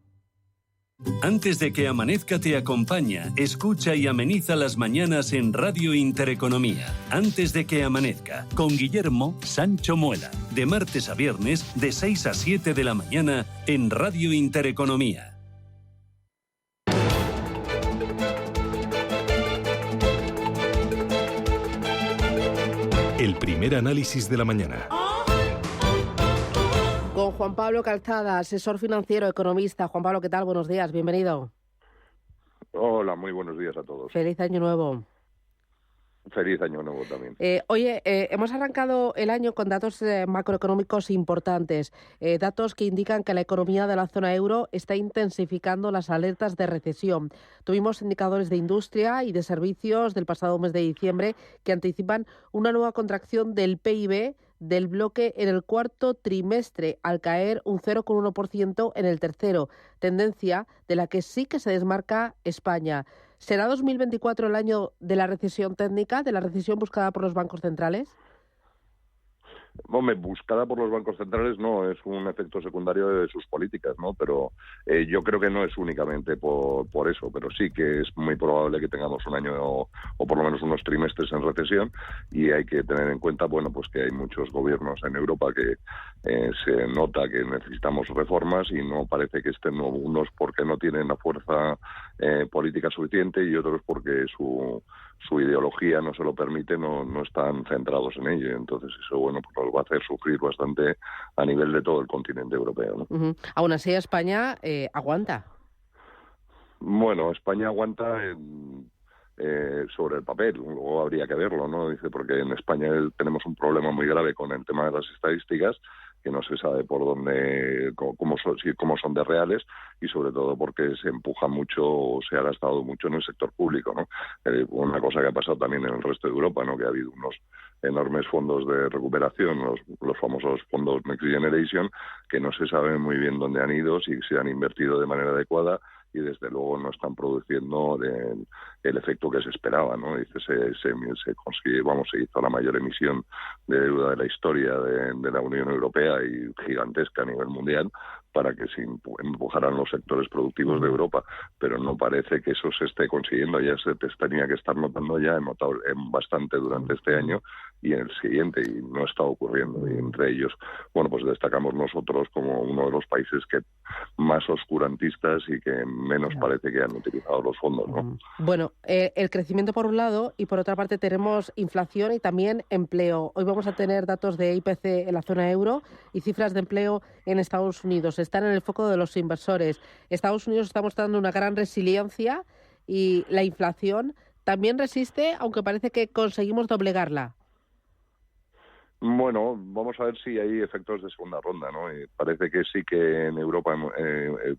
Antes de que amanezca te acompaña, escucha y ameniza las mañanas en Radio Intereconomía. Antes de que amanezca, con Guillermo Sancho Muela. De martes a viernes, de 6 a 7 de la mañana, en Radio Intereconomía. El primer análisis de la mañana. Con Juan Pablo Calzada, asesor financiero, economista. Juan Pablo, ¿qué tal? Buenos días, bienvenido. Hola, muy buenos días a todos. Feliz año nuevo. Feliz año nuevo también. Hemos arrancado el año con datos macroeconómicos importantes, datos que indican que la economía de la zona euro está intensificando las alertas de recesión. Tuvimos indicadores de industria y de servicios del pasado mes de diciembre que anticipan una nueva contracción del PIB del bloque en el cuarto trimestre, al caer un 0,1% en el tercero, tendencia de la que sí que se desmarca España. ¿Será 2024 el año de la recesión técnica, de la recesión buscada por los bancos centrales? Hombre, buscada por los bancos centrales no, es un efecto secundario de sus políticas, ¿no? Pero yo creo que no es únicamente por eso, pero sí que es muy probable que tengamos un año o por lo menos unos trimestres en recesión, y hay que tener en cuenta, bueno, pues que hay muchos gobiernos en Europa que se nota que necesitamos reformas y no parece que estén, unos porque no tienen la fuerza política suficiente y otros porque su ideología no se lo permite, no están centrados en ello. Entonces eso, bueno, pues nos va a hacer sufrir bastante a nivel de todo el continente europeo, ¿no? Uh-huh. Aún así España aguanta. Bueno, España aguanta sobre el papel, luego habría que verlo, ¿no? Dice, porque en España tenemos un problema muy grave con el tema de las estadísticas, que no se sabe por dónde, cómo son de reales, y sobre todo porque se empuja mucho, o se ha gastado mucho en el sector público, ¿no? Una cosa que ha pasado también en el resto de Europa, ¿no? Que ha habido unos enormes fondos de recuperación, los famosos fondos Next Generation, que no se sabe muy bien dónde han ido, si se han invertido de manera adecuada, y desde luego no están produciendo el efecto que se esperaba, ¿no? Dice, se consiguió, se hizo la mayor emisión de deuda de la historia de la Unión Europea, y gigantesca a nivel mundial, para que se empujaran los sectores productivos de Europa, pero no parece que eso se esté consiguiendo. Ya se tenía que estar notando ya, bastante durante este año y en el siguiente, y no está ocurriendo. Y entre ellos, bueno, pues destacamos nosotros como uno de los países que más oscurantistas y que menos parece que han utilizado los fondos, ¿no? Bueno, el crecimiento por un lado, y por otra parte tenemos inflación y también empleo. Hoy vamos a tener datos de IPC en la zona euro y cifras de empleo en Estados Unidos. Están en el foco de los inversores. Estados Unidos está mostrando una gran resiliencia y la inflación también resiste, aunque parece que conseguimos doblegarla. Bueno, vamos a ver si hay efectos de segunda ronda, ¿no? Parece que sí que en Europa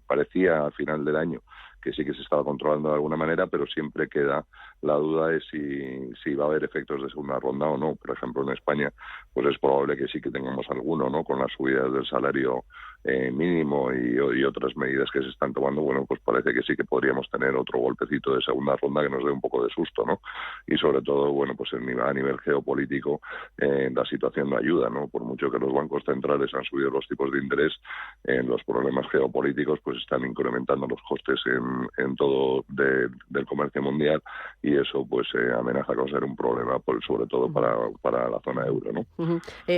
parecía al final del año que sí que se estaba controlando de alguna manera, pero siempre queda la duda de si va a haber efectos de segunda ronda o no. Por ejemplo, en España, pues es probable que sí que tengamos alguno, ¿no? Con las subidas del salario mínimo y otras medidas que se están tomando, bueno, pues parece que sí que podríamos tener otro golpecito de segunda ronda que nos dé un poco de susto, ¿no? Y sobre todo, bueno, pues a nivel geopolítico la situación no ayuda, ¿no? Por mucho que los bancos centrales han subido los tipos de interés, los problemas geopolíticos pues están incrementando los costes en todo del comercio mundial, y eso pues amenaza con ser un problema, sobre todo para la zona euro, ¿no?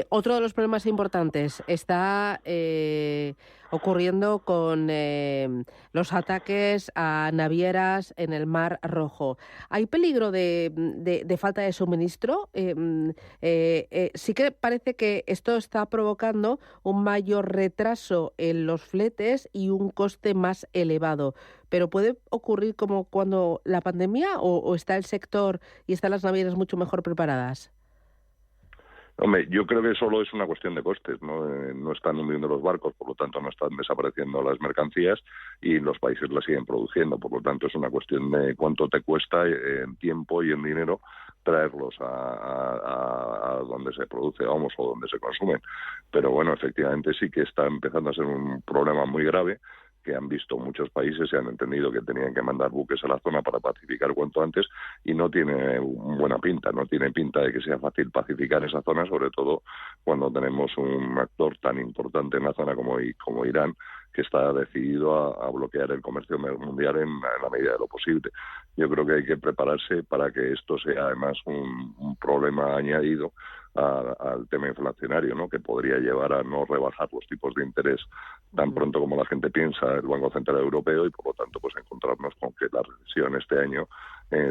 Otro de los problemas importantes está ocurriendo con los ataques a navieras en el Mar Rojo. ¿Hay peligro de falta de suministro? Sí que parece que esto está provocando un mayor retraso en los fletes y un coste más elevado. ¿Pero puede ocurrir como cuando la pandemia o está el sector y están las navieras mucho mejor preparadas? Hombre, yo creo que solo es una cuestión de costes, ¿no? No están hundiendo los barcos, por lo tanto no están desapareciendo las mercancías y los países las siguen produciendo, por lo tanto es una cuestión de cuánto te cuesta en tiempo y en dinero traerlos a donde se produce, vamos, o donde se consumen. Pero bueno, efectivamente sí que está empezando a ser un problema muy grave, que han visto muchos países y han entendido que tenían que mandar buques a la zona para pacificar cuanto antes, y no tiene buena pinta, no tiene pinta de que sea fácil pacificar esa zona, sobre todo cuando tenemos un actor tan importante en la zona como Irán, que está decidido a bloquear el comercio mundial en la medida de lo posible. Yo creo que hay que prepararse para que esto sea además un problema añadido al tema inflacionario, ¿no? Que podría llevar a no rebajar los tipos de interés tan pronto como la gente piensa el Banco Central Europeo, y por lo tanto pues encontrarnos con que la recesión este año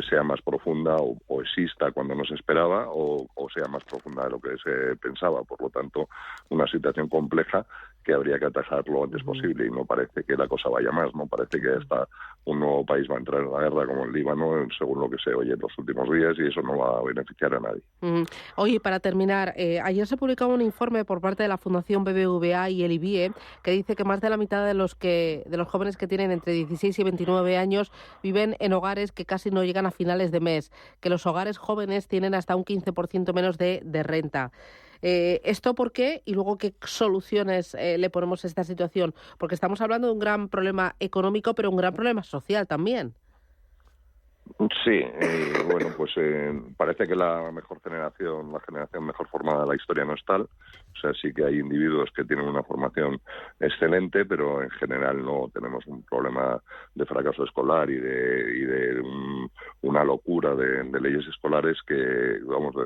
sea más profunda o exista cuando no se esperaba o sea más profunda de lo que se pensaba. Por lo tanto, una situación compleja que habría que atajar lo antes posible, y no parece que la cosa vaya más, no parece que hasta un nuevo país va a entrar en la guerra como el Líbano, según lo que se oye en los últimos días, y eso no va a beneficiar a nadie. Oye, para terminar, ayer se publicaba un informe por parte de la Fundación BBVA y el IBIE que dice que más de la mitad de los jóvenes que tienen entre 16 y 29 años viven en hogares que casi no llegan a finales de mes, que los hogares jóvenes tienen hasta un 15% menos de renta. ¿Esto por qué? Y luego, ¿qué soluciones le ponemos a esta situación? Porque estamos hablando de un gran problema económico, pero un gran problema social también. Sí, bueno, pues parece que la generación mejor formada de la historia no es tal. O sea, sí que hay individuos que tienen una formación excelente, pero en general no tenemos un problema de fracaso escolar y de una locura de leyes escolares de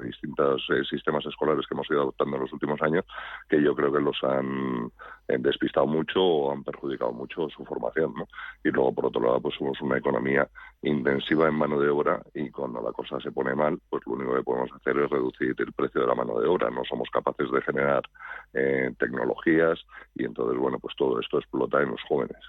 distintos sistemas escolares que hemos ido adoptando en los últimos años, que yo creo que los han despistado mucho o han perjudicado mucho su formación, ¿no? Y luego, por otro lado, pues somos una economía intensiva en mano de obra, y cuando la cosa se pone mal, pues lo único que podemos hacer es reducir el precio de la mano de obra. No somos capaces de generar tecnologías, y entonces, bueno, pues todo esto explota en los jóvenes.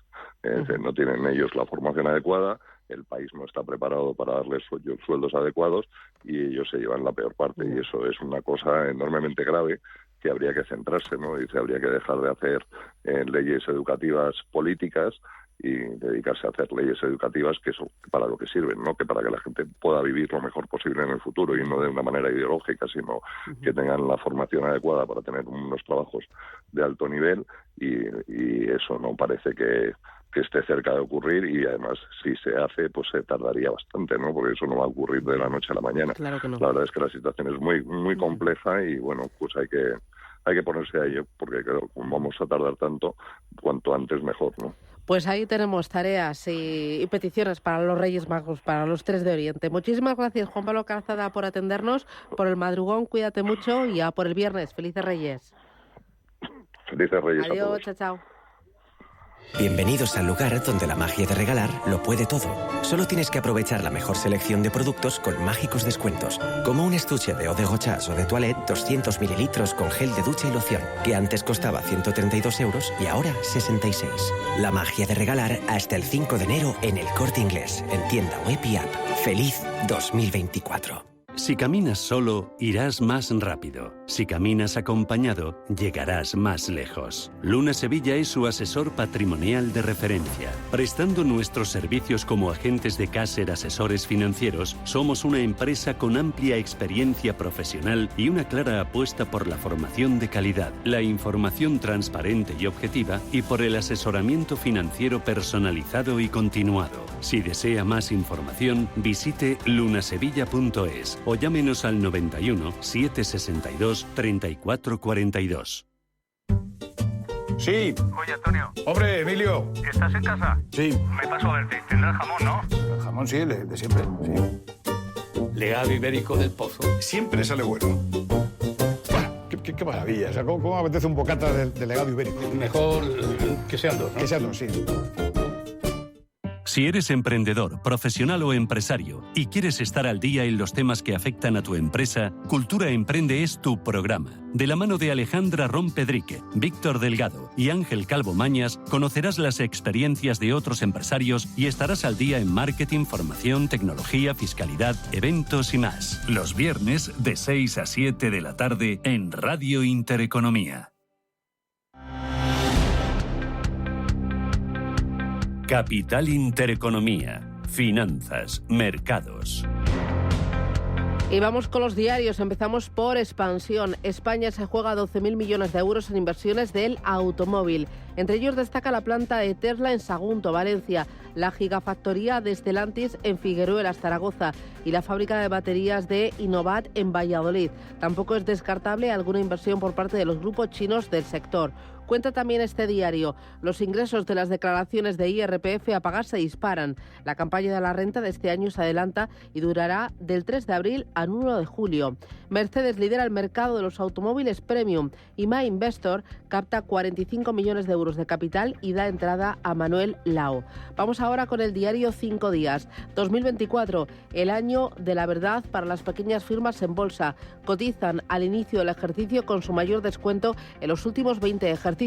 No tienen ellos la formación adecuada, el país no está preparado para darles sueldos adecuados, y ellos se llevan la peor parte, y eso es una cosa enormemente grave que habría que centrarse, ¿no? Y habría que dejar de hacer leyes educativas políticas y dedicarse a hacer leyes educativas que son para lo que sirven, ¿no? Que para que la gente pueda vivir lo mejor posible en el futuro, y no de una manera ideológica, sino que tengan la formación adecuada para tener unos trabajos de alto nivel, y eso no parece que esté cerca de ocurrir, y además si se hace pues se tardaría bastante, ¿no? Porque eso no va a ocurrir de la noche a la mañana. Claro que no. La verdad es que la situación es muy muy compleja, y bueno, pues hay que ponerse a ello, porque creo que como vamos a tardar tanto, cuanto antes mejor, ¿no? Pues ahí tenemos tareas y peticiones para los Reyes Magos, para los Tres de Oriente. Muchísimas gracias, Juan Pablo Calzada, por atendernos, por el madrugón, cuídate mucho, y a por el viernes. Felices Reyes. Felices Reyes. Adiós, chao, chao. Bienvenidos al lugar donde la magia de regalar lo puede todo. Solo tienes que aprovechar la mejor selección de productos con mágicos descuentos, como un estuche de eau de Gochas o de Toilette 200 mililitros con gel de ducha y loción, que antes costaba 132 euros y ahora 66. La magia de regalar hasta el 5 de enero en El Corte Inglés, en tienda web y app. ¡Feliz 2024! Si caminas solo, irás más rápido. Si caminas acompañado, llegarás más lejos. Luna Sevilla es su asesor patrimonial de referencia. Prestando nuestros servicios como agentes de Caser Asesores Financieros, somos una empresa con amplia experiencia profesional y una clara apuesta por la formación de calidad, la información transparente y objetiva y por el asesoramiento financiero personalizado y continuado. Si desea más información, visite lunasevilla.es o llámenos al 91 762 3442. Sí. Oye, Antonio. Hombre, Emilio. ¿Estás en casa? Sí. Me paso a verte. Tendrás jamón, ¿no? El jamón sí, el de siempre, sí. Legado ibérico del Pozo. Siempre sale bueno. Qué maravilla. O sea, ¿cómo apetece un bocata de legado ibérico? Mejor que sean dos, ¿no? Que sean dos, sí. Si eres emprendedor, profesional o empresario y quieres estar al día en los temas que afectan a tu empresa, Cultura Emprende es tu programa. De la mano de Alejandra Rompedrique, Víctor Delgado y Ángel Calvo Mañas, conocerás las experiencias de otros empresarios y estarás al día en marketing, formación, tecnología, fiscalidad, eventos y más. Los viernes de 6 a 7 de la tarde en Radio Intereconomía. Capital Intereconomía. Finanzas, mercados. Y vamos con los diarios. Empezamos por expansión. España se juega 12.000 millones de euros en inversiones del automóvil. Entre ellos destaca la planta de Tesla en Sagunto, Valencia, la gigafactoría de Stellantis en Figueruelas, Zaragoza, y la fábrica de baterías de Innovat en Valladolid. Tampoco es descartable alguna inversión por parte de los grupos chinos del sector. Cuenta también este diario, los ingresos de las declaraciones de IRPF a pagar se disparan. La campaña de la renta de este año se adelanta y durará del 3 de abril al 1 de julio. Mercedes lidera el mercado de los automóviles premium y MyInvestor capta 45 millones de euros de capital y da entrada a Manuel Lao. Vamos ahora con el diario 5 días. 2024, el año de la verdad para las pequeñas firmas en bolsa. Cotizan al inicio del ejercicio con su mayor descuento en los últimos 20 ejercicios.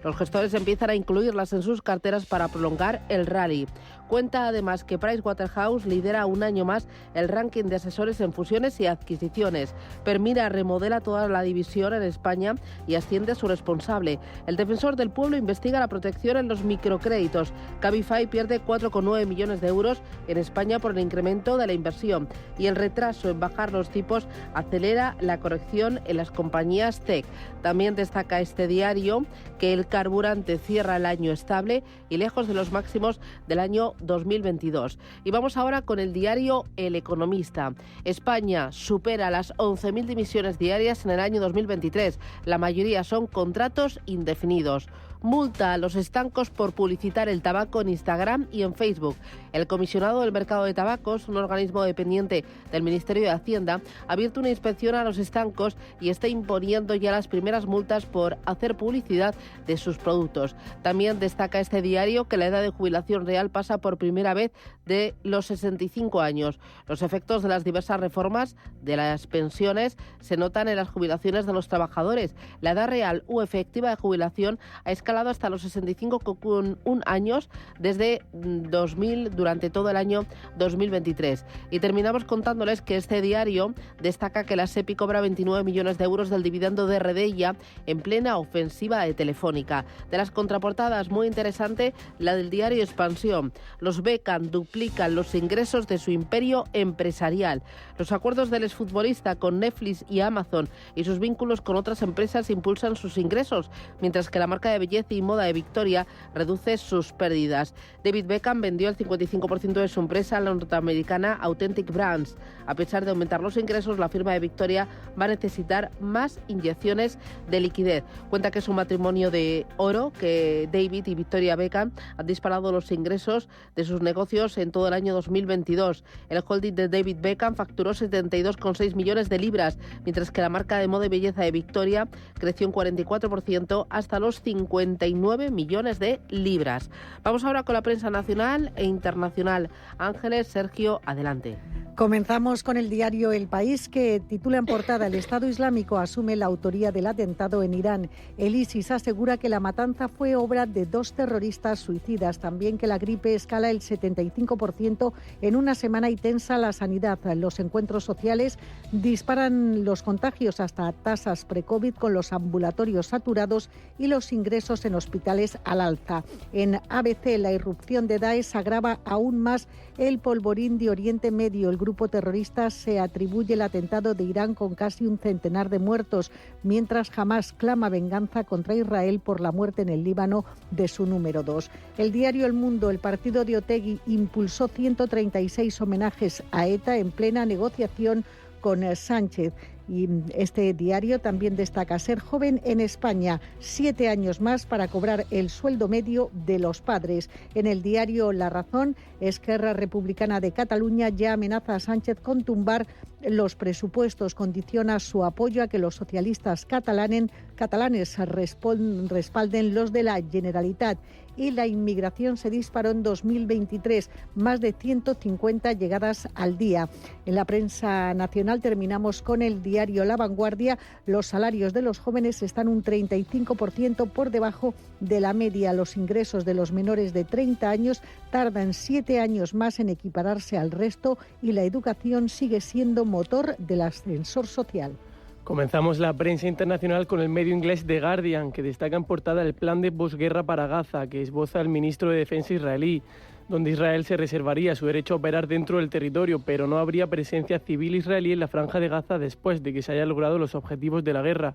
Los gestores empiezan a incluirlas en sus carteras para prolongar el rally. Cuenta además que Pricewaterhouse lidera un año más el ranking de asesores en fusiones y adquisiciones. Permira remodela toda la división en España y asciende a su responsable. El defensor del pueblo investiga la protección en los microcréditos. Cabify pierde 4,9 millones de euros en España por el incremento de la inversión. Y el retraso en bajar los tipos acelera la corrección en las compañías tech. También destaca este diario que el carburante cierra el año estable y lejos de los máximos del año 2022. Y vamos ahora con el diario El Economista. España supera las 11.000 dimisiones diarias en el año 2023. La mayoría son contratos indefinidos. Multa a los estancos por publicitar el tabaco en Instagram y en Facebook. El comisionado del mercado de tabacos, un organismo dependiente del Ministerio de Hacienda, ha abierto una inspección a los estancos y está imponiendo ya las primeras multas por hacer publicidad de sus productos. También destaca este diario que la edad de jubilación real pasa por primera vez de los 65 años. Los efectos de las diversas reformas de las pensiones se notan en las jubilaciones de los trabajadores. La edad real u efectiva de jubilación ha escalado hasta los 65,1 años desde 2000 durante todo el año 2023. Y terminamos contándoles que este diario destaca que la SEPI cobra 29 millones de euros del dividendo de Redeia en plena ofensiva de Telefónica. De las contraportadas, muy interesante la del diario Expansión. Los becan duplican los ingresos de su imperio empresarial. Los acuerdos del exfutbolista con Netflix y Amazon y sus vínculos con otras empresas impulsan sus ingresos, mientras que la marca de belleza y moda de Victoria reduce sus pérdidas. David Beckham vendió el 55% de su empresa a la norteamericana Authentic Brands. A pesar de aumentar los ingresos, la firma de Victoria va a necesitar más inyecciones de liquidez. Cuenta que es un matrimonio de oro, que David y Victoria Beckham han disparado los ingresos de sus negocios en todo el año 2022. El holding de David Beckham facturó 72,6 millones de libras, mientras que la marca de moda y belleza de Victoria creció un 44% hasta los 59 millones de libras. Vamos ahora con la prensa nacional e internacional. Ángeles, Sergio, adelante. Comenzamos con el diario El País, que titula en portada: el Estado Islámico asume la autoría del atentado en Irán. El ISIS ISIS asegura que la matanza fue obra de 2 terroristas suicidas. También que la gripe escala el 75% en una semana y tensa la sanidad. Los encuentros sociales disparan los contagios hasta tasas pre-COVID, con los ambulatorios saturados y los ingresos en hospitales al alza. En ABC, la irrupción de Daesh agrava aún más el polvorín de Oriente Medio. El grupo terrorista se atribuye el atentado de Irán con casi un centenar de muertos, mientras Hamás clama venganza contra Israel por la muerte en el Líbano de su número 2. El diario El Mundo: el partido de Otegi impulsó 136 homenajes a ETA en plena negociación con Sánchez. Y este diario también destaca: ser joven en España, 7 años más para cobrar el sueldo medio de los padres. En el diario La Razón, Esquerra Republicana de Cataluña ya amenaza a Sánchez con tumbar los presupuestos. Condiciona su apoyo a que los socialistas catalanes respalden los de la Generalitat. Y la inmigración se disparó en 2023, más de 150 llegadas al día. En la prensa nacional terminamos con el diario La Vanguardia. Los salarios de los jóvenes están un 35% por debajo de la media. Los ingresos de los menores de 30 años tardan 7 años más en equipararse al resto, y la educación sigue siendo motor del ascensor social. Comenzamos la prensa internacional con el medio inglés The Guardian, que destaca en portada el plan de posguerra para Gaza, que esboza el ministro de Defensa israelí, donde Israel se reservaría su derecho a operar dentro del territorio, pero no habría presencia civil israelí en la franja de Gaza después de que se hayan logrado los objetivos de la guerra.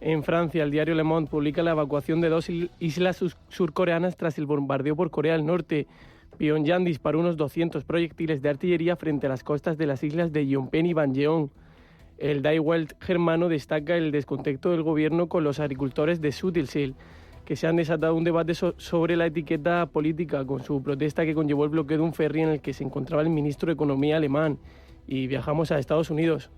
En Francia, el diario Le Monde publica la evacuación de 2 islas surcoreanas tras el bombardeo por Corea del Norte. Pyongyang disparó unos 200 proyectiles de artillería frente a las costas de las islas de Yonpen y Banjeon. El Die Welt germano destaca el descontento del gobierno con los agricultores de Südtirsee, que se han desatado un debate sobre la etiqueta política con su protesta que conllevó el bloqueo de un ferry en el que se encontraba el ministro de Economía alemán. Y viajamos a Estados Unidos.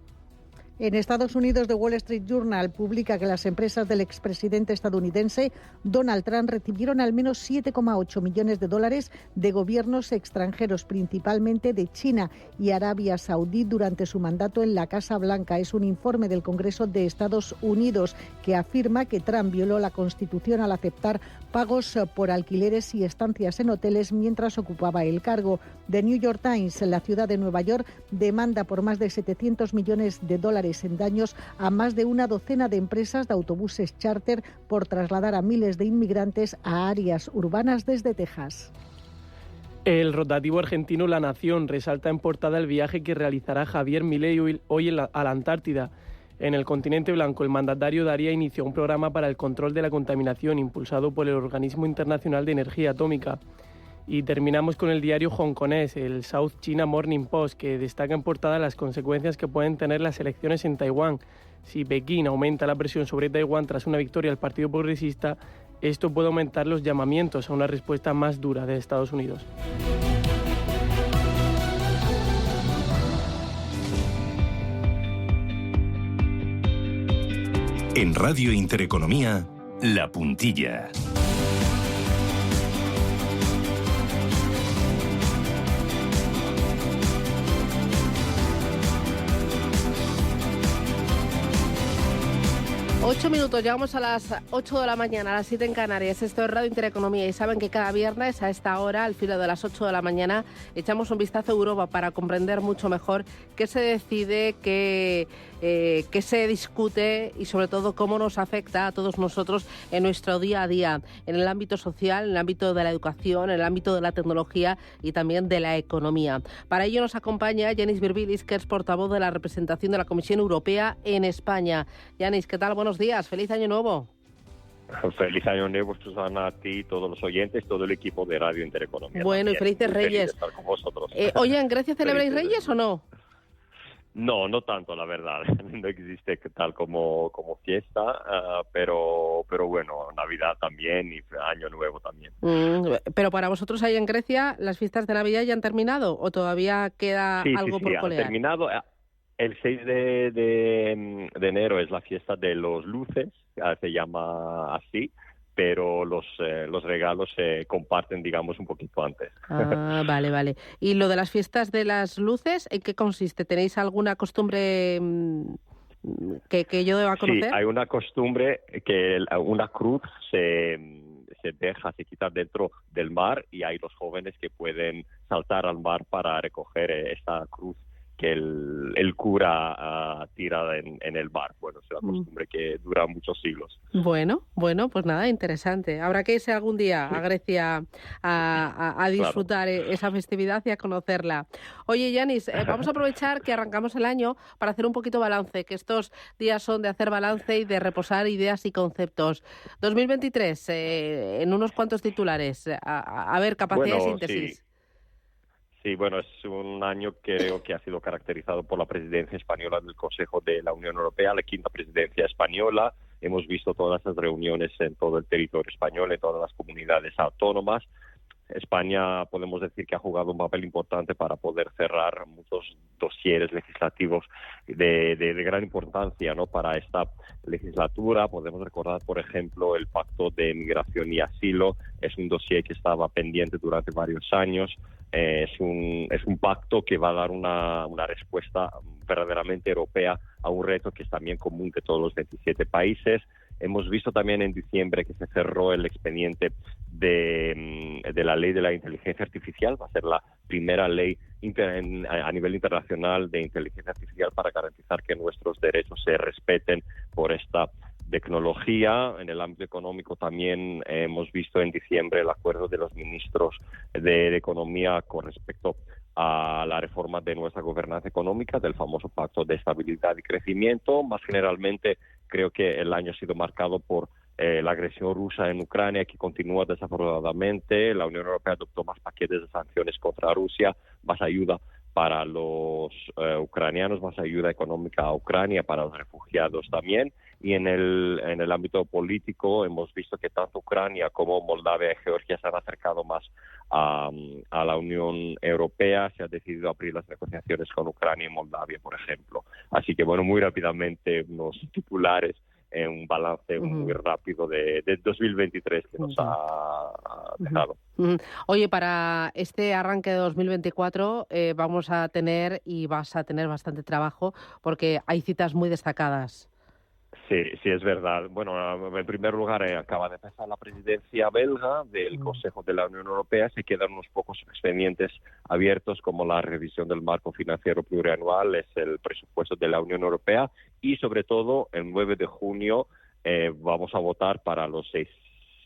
En Estados Unidos, The Wall Street Journal publica que las empresas del expresidente estadounidense Donald Trump recibieron al menos $7,8 millones de gobiernos extranjeros, principalmente de China y Arabia Saudí, durante su mandato en la Casa Blanca. Es un informe del Congreso de Estados Unidos que afirma que Trump violó la Constitución al aceptar pagos por alquileres y estancias en hoteles mientras ocupaba el cargo. The New York Times: la ciudad de Nueva York demanda por más de $700 millones en daños a más de una docena de empresas de autobuses charter por trasladar a miles de inmigrantes a áreas urbanas desde Texas. El rotativo argentino La Nación resalta en portada el viaje que realizará Javier Milei hoy a la Antártida. En el continente blanco, el mandatario daría inicio a un programa para el control de la contaminación impulsado por el Organismo Internacional de Energía Atómica. Y terminamos con el diario hongkonés, el South China Morning Post, que destaca en portada las consecuencias que pueden tener las elecciones en Taiwán. Si Pekín aumenta la presión sobre Taiwán tras una victoria del Partido Progresista, esto puede aumentar los llamamientos a una respuesta más dura de Estados Unidos. En Radio Intereconomía, La Puntilla. Ocho minutos, llegamos a las 8 de la mañana, a las 7 en Canarias. Esto es Radio Intereconomía y saben que cada viernes a esta hora, al filo de las 8 de la mañana, echamos un vistazo a Europa para comprender mucho mejor qué se decide, qué se discute y sobre todo cómo nos afecta a todos nosotros en nuestro día a día, en el ámbito social, en el ámbito de la educación, en el ámbito de la tecnología y también de la economía. Para ello nos acompaña Yanis Virbilis, que es portavoz de la representación de la Comisión Europea en España. Yanis, ¿qué tal? Buenos días, feliz año nuevo. Feliz año nuevo, Susana, a ti, todos los oyentes, todo el equipo de Radio Intereconomía. Bueno, también. Y felices Muy Reyes. Feliz de estar con vosotros. Oye, ¿en Grecia celebráis Reyes o no? No, no tanto, la verdad. No existe tal como fiesta, pero bueno, Navidad también y Año Nuevo también. Pero para vosotros ahí en Grecia, ¿las fiestas de Navidad ya han terminado o todavía queda algo por colear? Han terminado. El 6 de enero es la fiesta de los luces, se llama así, pero los regalos se comparten, digamos, un poquito antes. Ah, vale. ¿Y lo de las fiestas de las luces, en qué consiste? ¿Tenéis alguna costumbre que yo deba conocer? Sí, hay una costumbre que una cruz se quita dentro del mar y hay los jóvenes que pueden saltar al mar para recoger esta cruz que el cura tira en el mar. Bueno, es una costumbre que dura muchos siglos. Bueno, pues nada, interesante. Habrá que irse algún día a Grecia a disfrutar esa festividad y a conocerla. Oye, Yanis, vamos a aprovechar que arrancamos el año para hacer un poquito balance, que estos días son de hacer balance y de reposar ideas y conceptos. 2023, en unos cuantos titulares. A ver, capacidad de síntesis. Sí, bueno, es un año creo que ha sido caracterizado por la presidencia española del Consejo de la Unión Europea, la 5ª presidencia española. Hemos visto todas las reuniones en todo el territorio español, en todas las comunidades autónomas. España podemos decir que ha jugado un papel importante para poder cerrar muchos dosieres legislativos de gran importancia, ¿no?, para esta legislatura. Podemos recordar, por ejemplo, el Pacto de Migración y Asilo. Es un dossier que estaba pendiente durante varios años. Es un pacto que va a dar una respuesta verdaderamente europea a un reto que es también común de todos los 27 países. Hemos visto también en diciembre que se cerró el expediente de la ley de la inteligencia artificial. Va a ser la primera ley a nivel internacional de inteligencia artificial para garantizar que nuestros derechos se respeten por esta tecnología. En el ámbito económico también hemos visto en diciembre el acuerdo de los ministros de Economía con respecto a la reforma de nuestra gobernanza económica, del famoso Pacto de Estabilidad y Crecimiento. Más generalmente, creo que el año ha sido marcado por la agresión rusa en Ucrania, que continúa desafortunadamente. La Unión Europea adoptó más paquetes de sanciones contra Rusia, más ayuda para los ucranianos, más ayuda económica a Ucrania, para los refugiados también. Y en el ámbito político hemos visto que tanto Ucrania como Moldavia y Georgia se han acercado más a la Unión Europea. Se ha decidido abrir las negociaciones con Ucrania y Moldavia, por ejemplo. Así que, bueno, muy rápidamente unos titulares, un balance muy rápido de 2023 que nos ha dejado. Oye, para este arranque de 2024 vamos a tener y vas a tener bastante trabajo porque hay citas muy destacadas. Sí, es verdad. Bueno, en primer lugar, acaba de empezar la presidencia belga del Consejo de la Unión Europea. Se quedan unos pocos expedientes abiertos, como la revisión del marco financiero plurianual, es el presupuesto de la Unión Europea, y sobre todo el 9 de junio vamos a votar para los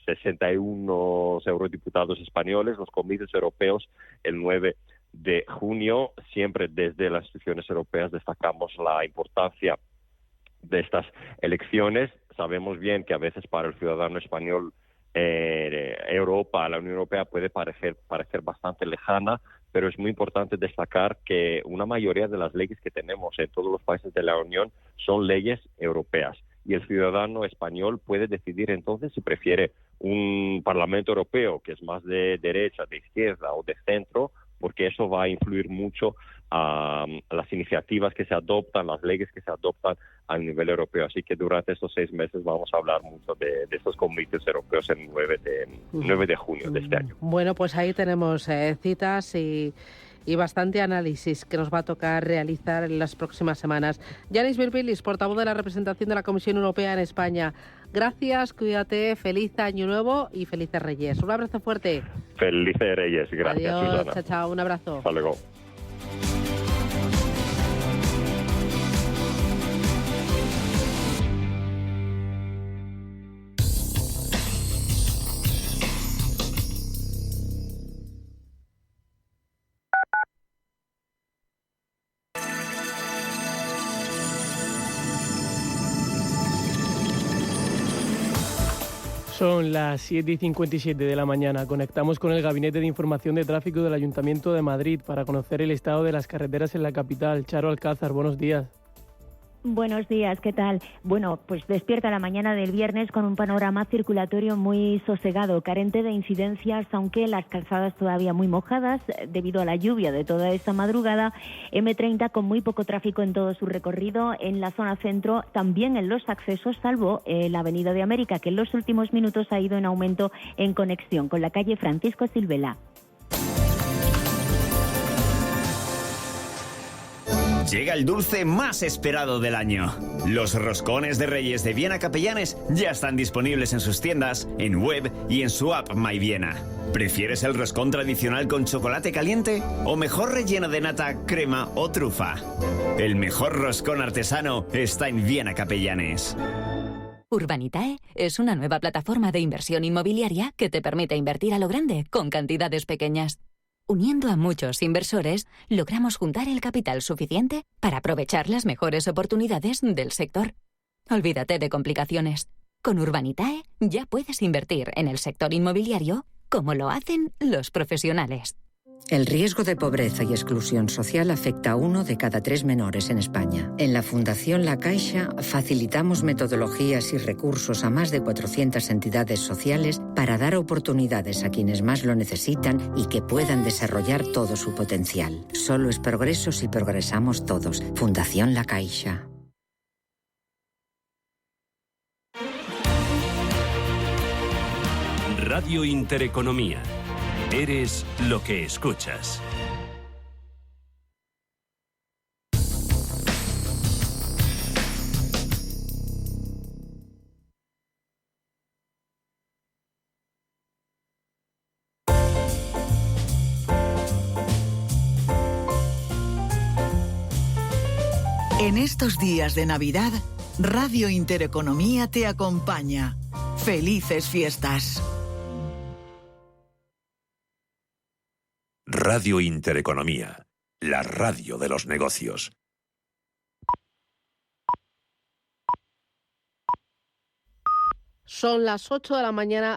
61 eurodiputados españoles, los comicios europeos, el 9 de junio. Siempre desde las instituciones europeas destacamos la importancia de estas elecciones. Sabemos bien que a veces para el ciudadano español Europa, la Unión Europea puede parecer bastante lejana, pero es muy importante destacar que una mayoría de las leyes que tenemos en todos los países de la Unión son leyes europeas, y el ciudadano español puede decidir entonces si prefiere un Parlamento Europeo que es más de derecha, de izquierda o de centro, porque eso va a influir mucho a las iniciativas que se adoptan, las leyes que se adoptan a nivel europeo. Así que durante estos 6 meses vamos a hablar mucho de estos comicios europeos el 9 de junio de este año. Bueno, pues ahí tenemos citas y bastante análisis que nos va a tocar realizar en las próximas semanas. Yanis Virbilis, portavoz de la representación de la Comisión Europea en España. Gracias, cuídate, feliz año nuevo y felices Reyes. Un abrazo fuerte. Felices Reyes, gracias. Adiós, Susana. chao, un abrazo. Hasta luego. Son las 7:57 de la mañana. Conectamos con el Gabinete de Información de Tráfico del Ayuntamiento de Madrid para conocer el estado de las carreteras en la capital. Charo Alcázar, buenos días. Buenos días, ¿qué tal? Bueno, pues despierta la mañana del viernes con un panorama circulatorio muy sosegado, carente de incidencias, aunque las calzadas todavía muy mojadas debido a la lluvia de toda esta madrugada. M30 con muy poco tráfico en todo su recorrido, en la zona centro, también en los accesos, salvo la Avenida de América, que en los últimos minutos ha ido en aumento en conexión con la calle Francisco Silvela. Llega el dulce más esperado del año. Los roscones de Reyes de Viena Capellanes ya están disponibles en sus tiendas, en web y en su app MyViena. ¿Prefieres el roscón tradicional con chocolate caliente o mejor relleno de nata, crema o trufa? El mejor roscón artesano está en Viena Capellanes. Urbanitae es una nueva plataforma de inversión inmobiliaria que te permite invertir a lo grande con cantidades pequeñas. Uniendo a muchos inversores, logramos juntar el capital suficiente para aprovechar las mejores oportunidades del sector. Olvídate de complicaciones. Con Urbanitae ya puedes invertir en el sector inmobiliario como lo hacen los profesionales. El riesgo de pobreza y exclusión social afecta a 1 de cada 3 menores en España. En la Fundación La Caixa facilitamos metodologías y recursos a más de 400 entidades sociales para dar oportunidades a quienes más lo necesitan y que puedan desarrollar todo su potencial. Solo es progreso si progresamos todos. Fundación La Caixa. Radio Intereconomía. Eres lo que escuchas. En estos días de Navidad, Radio Intereconomía te acompaña. ¡Felices fiestas! Radio Intereconomía, la radio de los negocios. Son las 8 de la mañana